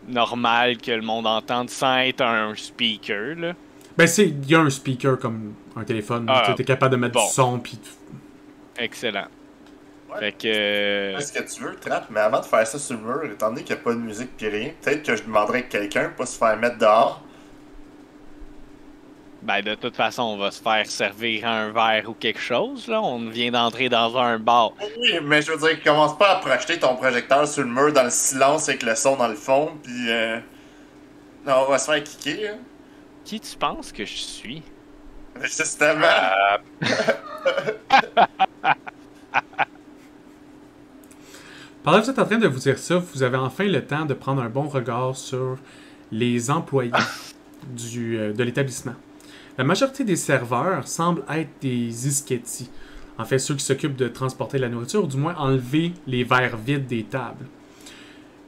normale que le monde entend sans être un speaker là. Ben, il y a un speaker comme un téléphone. Ah, Tu es capable de mettre bon. du son. Puis Excellent. Ouais. Fait que Fais ce que tu veux, Trap, mais avant de faire ça sur le mur, étant donné qu'il n'y a pas de musique pis rien, peut-être que je demanderais à quelqu'un pas se faire mettre dehors. ben de toute façon on va se faire servir un verre ou quelque chose là. On vient d'entrer dans un bar. Oui, mais je veux dire, commence pas à projeter ton projecteur sur le mur dans le silence avec le son dans le fond, pis non, on va se faire kicker, hein. Qui tu penses que je suis? Justement. pendant que vous êtes en train de vous dire ça, vous avez enfin le temps de prendre un bon regard sur les employés de l'établissement. La majorité des serveurs semblent être des ischétis. En fait, ceux qui s'occupent de transporter la nourriture, ou du moins enlever les verres vides des tables.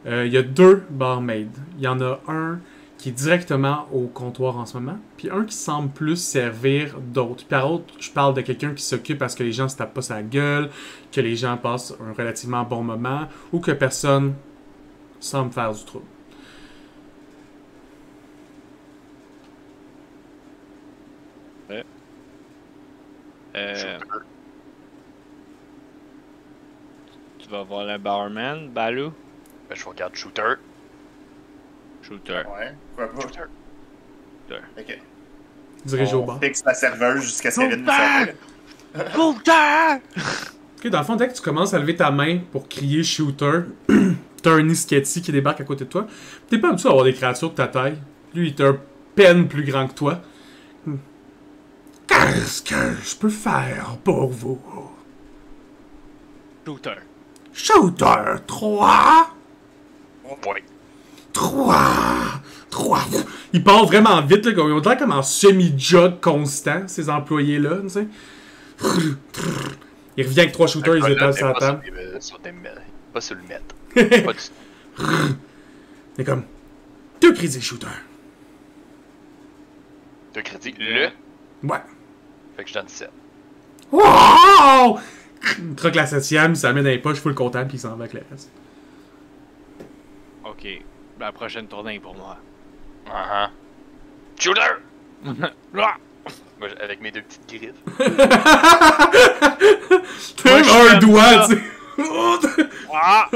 Il y a 2 barmaids. Il y en a un qui est directement au comptoir en ce moment, puis un qui semble plus servir d'autres. Par autre, je parle de quelqu'un qui s'occupe à ce que les gens se tapent pas sa gueule, que les gens passent un relativement bon moment, ou que personne semble faire du trouble. Tu vas voir le barman, Balou? Ben, je regarde Shooter. Shooter. Ouais, pourquoi pas. Shooter. Ok. Dirigé au On bar. fixe la serveuse jusqu'à ce qu'elle vienne nous servir. Shooter! Ok, dans le fond, dès que tu commences à lever ta main pour crier shooter, t'as un Ischéti qui débarque à côté de toi. T'es pas habitué à avoir des créatures de ta taille. Lui, il est un peine plus grand que toi. Qu'est-ce que je peux faire pour vous? Shooter. Shooter 3? Ouais. 3! Il part vraiment vite, là, ils ont l'air comme en semi-jog constant, ces employés-là, tu sais. Il revient avec 3 shooters, ils étalent sur la table. Pas sur le mètre. Pas du... C'est comme 2 crédits shooter. De crédit, le. Ouais. Fait que je donne 7. Wow! Il troque la 7ème, il s'en met dans les poches, full content, puis il s'en va avec le reste. Ok. La prochaine tournée pour moi. Shooter! Ah! Moi, avec mes 2 petites griffes. T'as Moi, je un t'aime doigt, ça. tu sais. Ah!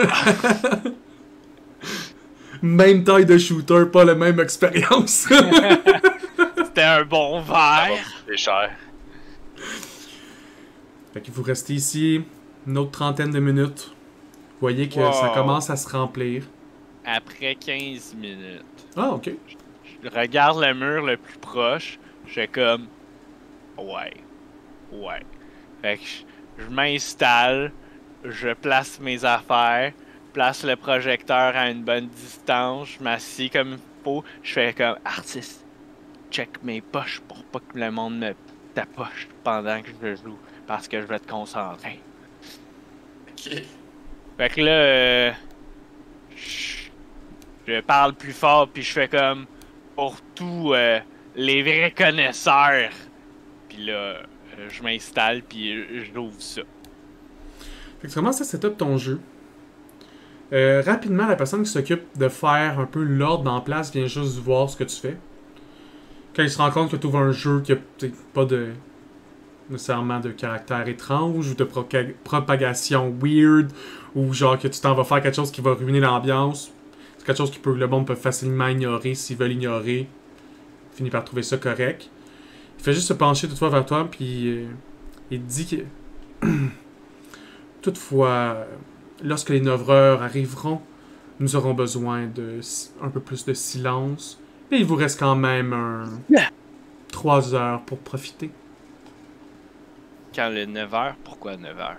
Même taille de shooter, pas la même expérience. C'était un bon verre. C'est cher. Fait que vous restez ici une autre 30aine de minutes. Vous voyez que ça Wow. commence à se remplir. Après 15 minutes. Ah, ok. Je regarde le mur le plus proche. Je fais comme... Ouais. Fait que je m'installe. Je place mes affaires. Place le projecteur à une bonne distance. Je m'assis comme il faut. Je fais comme... Artiste, check mes poches pour pas que le monde me tapoche pendant que je joue. Parce que je vais te concentrer. Ok. Fait que là... je parle plus fort puis je fais comme... Pour tous les vrais connaisseurs Puis là, je m'installe, puis j'ouvre ça. Fait que tu commences à setup ton jeu. Rapidement, la personne qui s'occupe de faire un peu l'ordre en place vient juste voir ce que tu fais. Quand il se rend compte que tu ouvres un jeu qui a pas de nécessairement de caractère étrange ou de propagation weird ou genre que tu t'en vas faire quelque chose qui va ruiner l'ambiance, c'est quelque chose que le monde peut facilement ignorer s'ils veulent ignorer. Il finit par trouver ça correct. Il fait juste se pencher toutefois vers toi puis il te dit que toutefois, lorsque les 9 heures arriveront, nous aurons besoin de un peu plus de silence. Et il vous reste quand même 3 heures pour profiter. Quand le 9h, pourquoi 9h?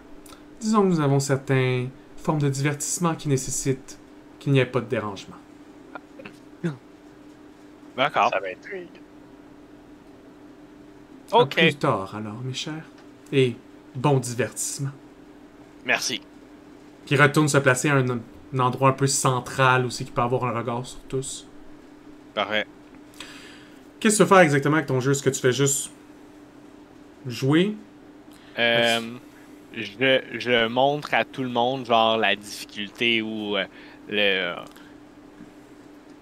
Disons que nous avons certaines formes de divertissement qui nécessitent qu'il n'y ait pas de dérangement. D'accord. Ça m'intrigue. À Ok. plus tard alors, mes chers. Et bon divertissement. Merci. Puis il retourne se placer à un endroit un peu central aussi qui peut avoir un regard sur tous. Parfait. Qu'est-ce que tu veux faire exactement avec ton jeu? Est-ce que tu fais juste jouer? Je montre à tout le monde, genre, la difficulté ou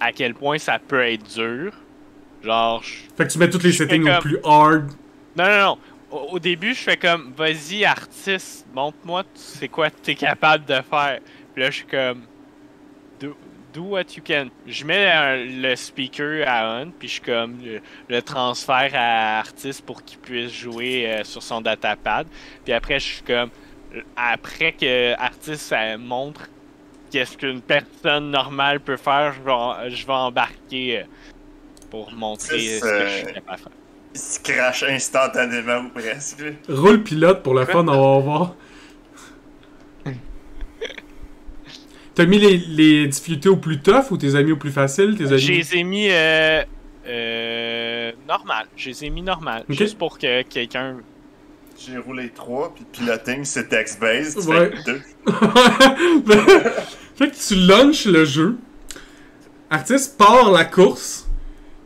à quel point ça peut être dur. Genre, Fait que tu mets toutes les je fais settings au comme- plus hard. Non. Au début, je fais comme, vas-y, artiste, montre-moi c'est quoi t'es capable de faire. Puis là, je suis comme, do what you can. Je mets le speaker à on, puis je suis comme, le transfert à artiste pour qu'il puisse jouer sur son datapad. Puis après, je suis comme, après que artiste ça montre qu'est-ce qu'une personne normale peut faire, je vais embarquer pour montrer ce que je suis capable de faire. Il se crache instantanément ou presque. là. Roule pilote pour le fun, on va voir. T'as mis les difficultés au plus tough ou tes amis au plus facile? Tes amis... Je les ai mis normal. Je les ai mis normal. Ok. Juste pour que quelqu'un. J'ai roulé 3, puis piloting c'est text-based. tu Ouais. fais 2. Fait que tu launches le jeu. Artiste part la course.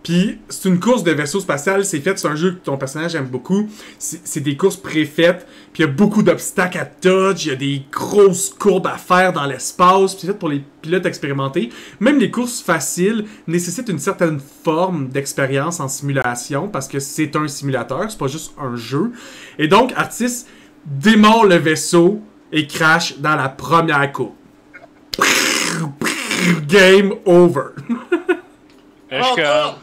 Puis c'est une course de vaisseau spatial. C'est fait, c'est un jeu que ton personnage aime beaucoup. C'est des courses préfaites. Puis il y a beaucoup d'obstacles à dodge. Il y a des grosses courbes à faire dans l'espace. Puis c'est fait pour les pilotes expérimentés. Même les courses faciles nécessitent une certaine forme d'expérience en simulation. Parce que c'est un simulateur. C'est pas juste un jeu. Et donc, Artiste démarre le vaisseau et crash dans la première courbe. Game over. Là, je suis comme.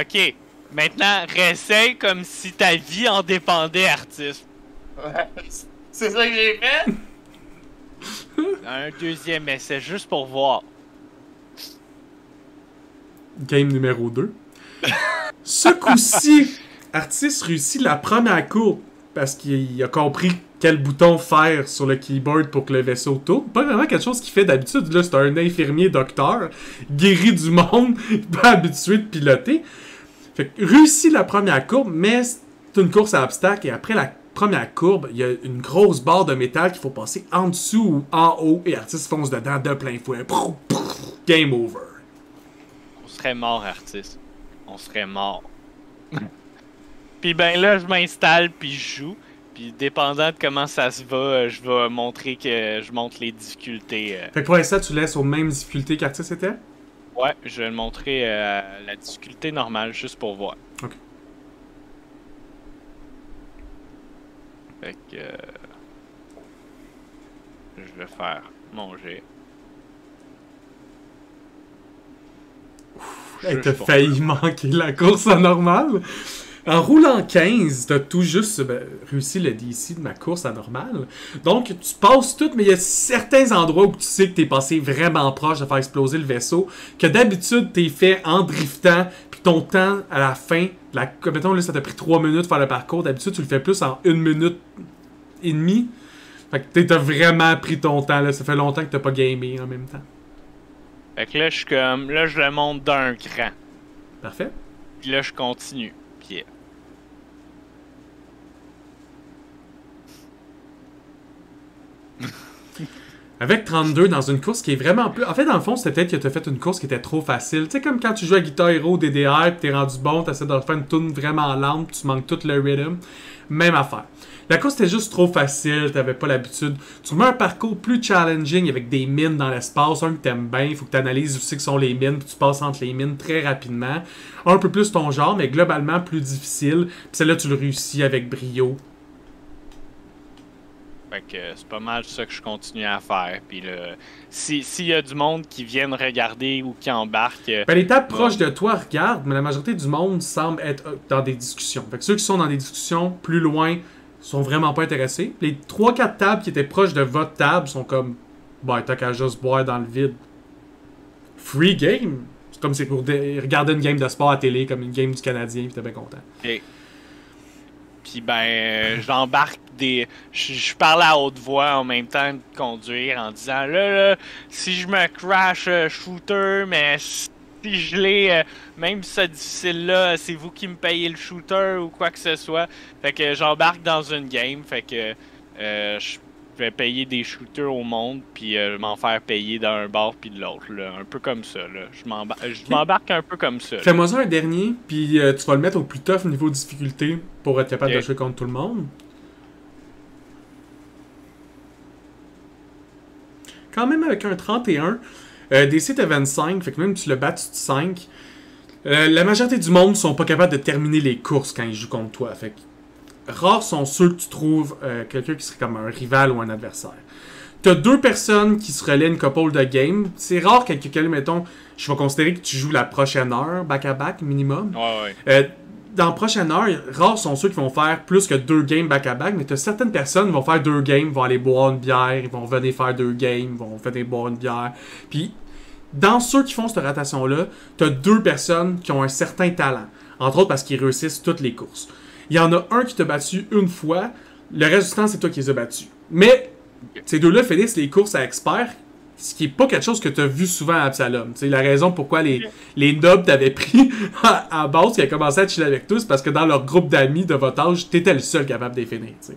Ok. Maintenant, réessaye comme si ta vie en dépendait, artiste. Ouais. C'est ça que j'ai fait? Un deuxième essai, juste pour voir. Game numéro 2. Ce coup-ci, Artiste réussit la première courbe parce qu'il a compris quel bouton faire sur le keyboard pour que le vaisseau tourne. Pas vraiment quelque chose qu'il fait d'habitude. Là, c'est un infirmier docteur, guéri du monde, pas habitué de piloter. Fait que réussit la première courbe, mais c'est une course à obstacles et après la première courbe, il y a une grosse barre de métal qu'il faut passer en dessous ou en haut et Artiste fonce dedans de plein fouet. Game over. On serait mort, artiste. On serait mort. Puis ben là, je m'installe, puis je joue. Puis dépendant de comment ça se va, je vais montrer que je montre les difficultés. Fait que pour l'instant, tu laisses aux mêmes difficultés qu'Artiste était? Ouais, je vais montrer la difficulté normale, juste pour voir. Ok. Fait que... je vais faire mon jet. Hey, t'as failli manquer la course à normale. En roulant 15, t'as tout juste réussi le DC de ma course à normale. Donc, tu passes tout, mais il y a certains endroits où tu sais que t'es passé vraiment proche de faire exploser le vaisseau, que d'habitude t'es fait en driftant, puis ton temps à la fin, mettons là, ça t'a pris 3 minutes de faire le parcours, d'habitude tu le fais plus en 1 minute et demie. Fait que t'as vraiment pris ton temps, là. Ça fait longtemps que t'as pas gamé en même temps. Fait que là, je suis comme... Là, je le monte d'un cran. Parfait. Puis là, je continue. Puis... Avec 32 dans une course qui est vraiment plus... En fait, dans le fond, c'était peut-être que t'as fait une course qui était trop facile. Tu sais, comme quand tu joues à Guitar Hero DDR, pis t'es rendu bon, t'essaies de faire une tune vraiment lente, pis tu manques tout le rhythm. Même affaire. La course était juste trop facile, t'avais pas l'habitude. Tu mets un parcours plus challenging avec des mines dans l'espace, un que t'aimes bien, il faut que t'analyses aussi que sont les mines, puis tu passes entre les mines très rapidement. Un peu plus ton genre, mais globalement plus difficile. Puis celle-là, tu le réussis avec brio. Fait que c'est pas mal ça que je continue à faire. Puis là, s'il y a du monde qui viennent regarder ou qui embarque... Ben, les tables proches de toi regardent, mais la majorité du monde semble être dans des discussions. Fait que ceux qui sont dans des discussions plus loin sont vraiment pas intéressés. Les 3-4 tables qui étaient proches de votre table sont comme... Ben, t'as qu'à juste boire dans le vide. Free game? C'est comme si pour regarder une game de sport à télé, comme une game du Canadien, pis t'es bien content. Okay. Puis ben, j'embarque des... Je parle à haute voix en même temps de conduire en disant là, si je me crash shooter, mais si je l'ai, même si c'est difficile là, c'est vous qui me payez le shooter ou quoi que ce soit. Fait que j'embarque dans une game, fait que je vais payer des shooters au monde, puis m'en faire payer d'un bord puis de l'autre, là. Un peu comme ça, là. Je m'embarque un peu comme ça. Fais-moi ça un dernier, puis tu vas le mettre au plus tough niveau de difficulté pour être capable de jouer contre tout le monde. Quand même avec un 31, DC était 25, fait que même si tu l'as battu de 5, la majorité du monde sont pas capables de terminer les courses quand ils jouent contre toi. Fait que rares sont ceux que tu trouves quelqu'un qui serait comme un rival ou un adversaire. T'as 2 personnes qui se relaient une couple de games. C'est rare quelqu'un, mettons, je vais considérer que tu joues la prochaine heure, back-à-back minimum. Ouais. Dans la prochaine heure, rares sont ceux qui vont faire plus que 2 games back-à-back, mais t'as certaines personnes qui vont faire 2 games, vont aller boire une bière, ils vont venir faire 2 games, vont venir boire une bière. Puis, dans ceux qui font cette rotation-là, t'as 2 personnes qui ont un certain talent. Entre autres parce qu'ils réussissent toutes les courses. Il y en a un qui t'a battu une fois, le reste du temps, c'est toi qui les as battus. Mais, ces 2-là finissent les courses à expert, ce qui est pas quelque chose que tu as vu souvent à Absalom. T'sais, la raison pourquoi les nobles t'avaient pris à base qui a commencé à chiller avec tous, c'est parce que dans leur groupe d'amis de votre âge, t'étais le seul capable de les finir. T'sais.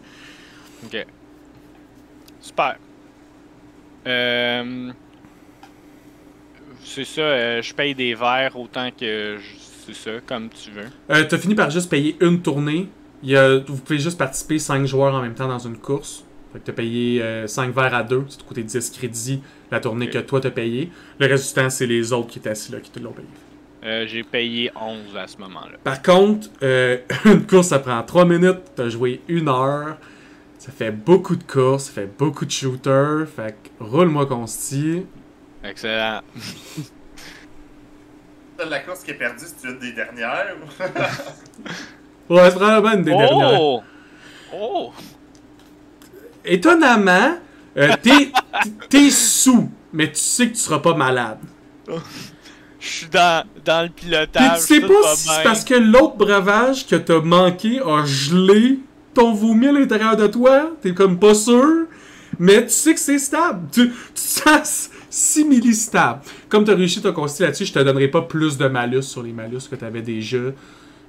Ok. Super. C'est ça, je paye des verres autant que... C'est ça, comme tu veux. T'as fini par juste payer une tournée. Vous pouvez juste participer 5 joueurs en même temps dans une course. Fait que t'as payé 5 verres à 2, ça te coûtait 10 crédits la tournée que toi t'as payé. Le reste du temps, c'est les autres qui étaient assis là qui te l'ont payé. J'ai payé 11 à ce moment-là. Par contre, une course ça prend 3 minutes, t'as joué 1 heure. Ça fait beaucoup de courses, ça fait beaucoup de shooters. Fait que roule-moi consti. Excellent. La course qui est perdue, c'est une des dernières. Ouais, c'est probablement une des dernières. Oh! Étonnamment, t'es sous, mais tu sais que tu seras pas malade. Je suis dans le pilotage. Puis tu sais pas si c'est parce que l'autre breuvage que t'as manqué a gelé ton vomi à l'intérieur de toi. T'es comme pas sûr, mais tu sais que c'est stable. Tu te sens simili-stable. Comme t'as réussi ton consti là-dessus, je te donnerai pas plus de malus sur les malus que t'avais déjà.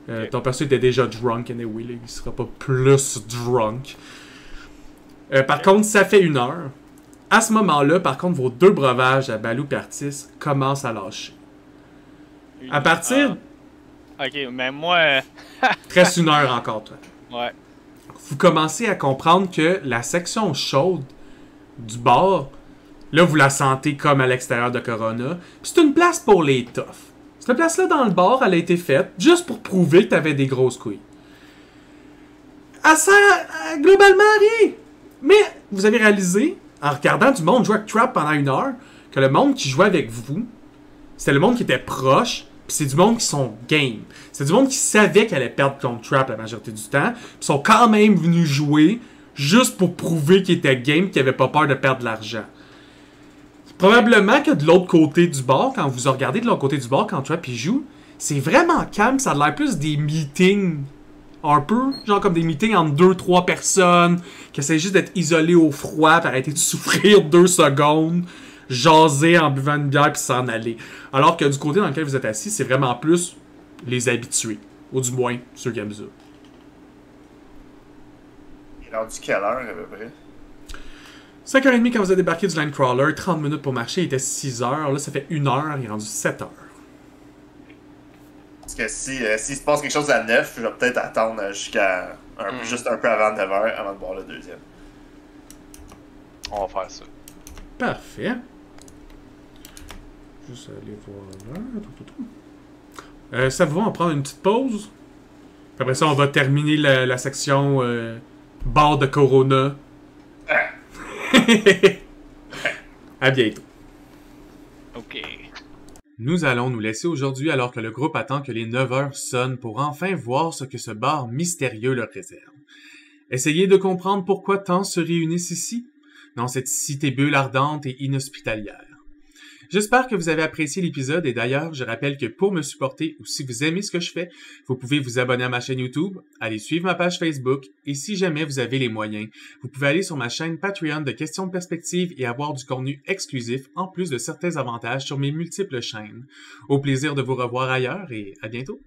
Okay. Ton perso était déjà drunk, anyway, là, il sera pas plus drunk. Par contre, ça fait 1 heure. À ce moment-là, par contre, vos 2 breuvages à Balou et Artis commencent à lâcher. À partir... Ok, mais moi... Te reste 1 heure encore, toi. Ouais. Vous commencez à comprendre que la section chaude du bar, là, vous la sentez comme à l'extérieur de Corona. Puis c'est une place pour les toughs. Cette place-là dans le bar, elle a été faite juste pour prouver que t'avais des grosses couilles. Elle sert globalement à rien. Mais vous avez réalisé, en regardant du monde jouer avec Trap pendant 1 heure, que le monde qui jouait avec vous, c'était le monde qui était proche, puis c'est du monde qui sont game. C'est du monde qui savait qu'elle allait perdre contre Trap la majorité du temps, puis sont quand même venus jouer juste pour prouver qu'ils étaient game, qu'ils n'avaient pas peur de perdre de l'argent. Probablement que de l'autre côté du bar, quand vous regardez de l'autre côté du bar, quand Trap il joue, c'est vraiment calme, ça a l'air plus des meetings. Un peu, genre comme des meetings entre 2-3 personnes qui essaient juste d'être isolés au froid, pour arrêter de souffrir 2 secondes, jaser en buvant une bière puis s'en aller. Alors que du côté dans lequel vous êtes assis, c'est vraiment plus les habitués. Ou du moins, ceux qui aiment ça. Il est rendu quelle heure à peu près? 5h30 quand vous avez débarqué du Linecrawler, 30 minutes pour marcher, il était 6h. Là, ça fait 1h, il est rendu 7h. Parce que s'il se passe quelque chose à 9, je vais peut-être attendre jusqu'à juste un peu avant 9h avant de boire le deuxième. On va faire ça. Parfait. Juste aller voir là. Ça vous va, on prend une petite pause? Puis après ça, on va terminer la section bar de Corona. À bientôt. Ok. Nous allons nous laisser aujourd'hui alors que le groupe attend que les 9h sonnent pour enfin voir ce que ce bar mystérieux leur réserve. Essayez de comprendre pourquoi tant se réunissent ici, dans cette cité bulle ardente et inhospitalière. J'espère que vous avez apprécié l'épisode et d'ailleurs, je rappelle que pour me supporter ou si vous aimez ce que je fais, vous pouvez vous abonner à ma chaîne YouTube, aller suivre ma page Facebook et si jamais vous avez les moyens, vous pouvez aller sur ma chaîne Patreon de questions de perspective et avoir du contenu exclusif en plus de certains avantages sur mes multiples chaînes. Au plaisir de vous revoir ailleurs et à bientôt!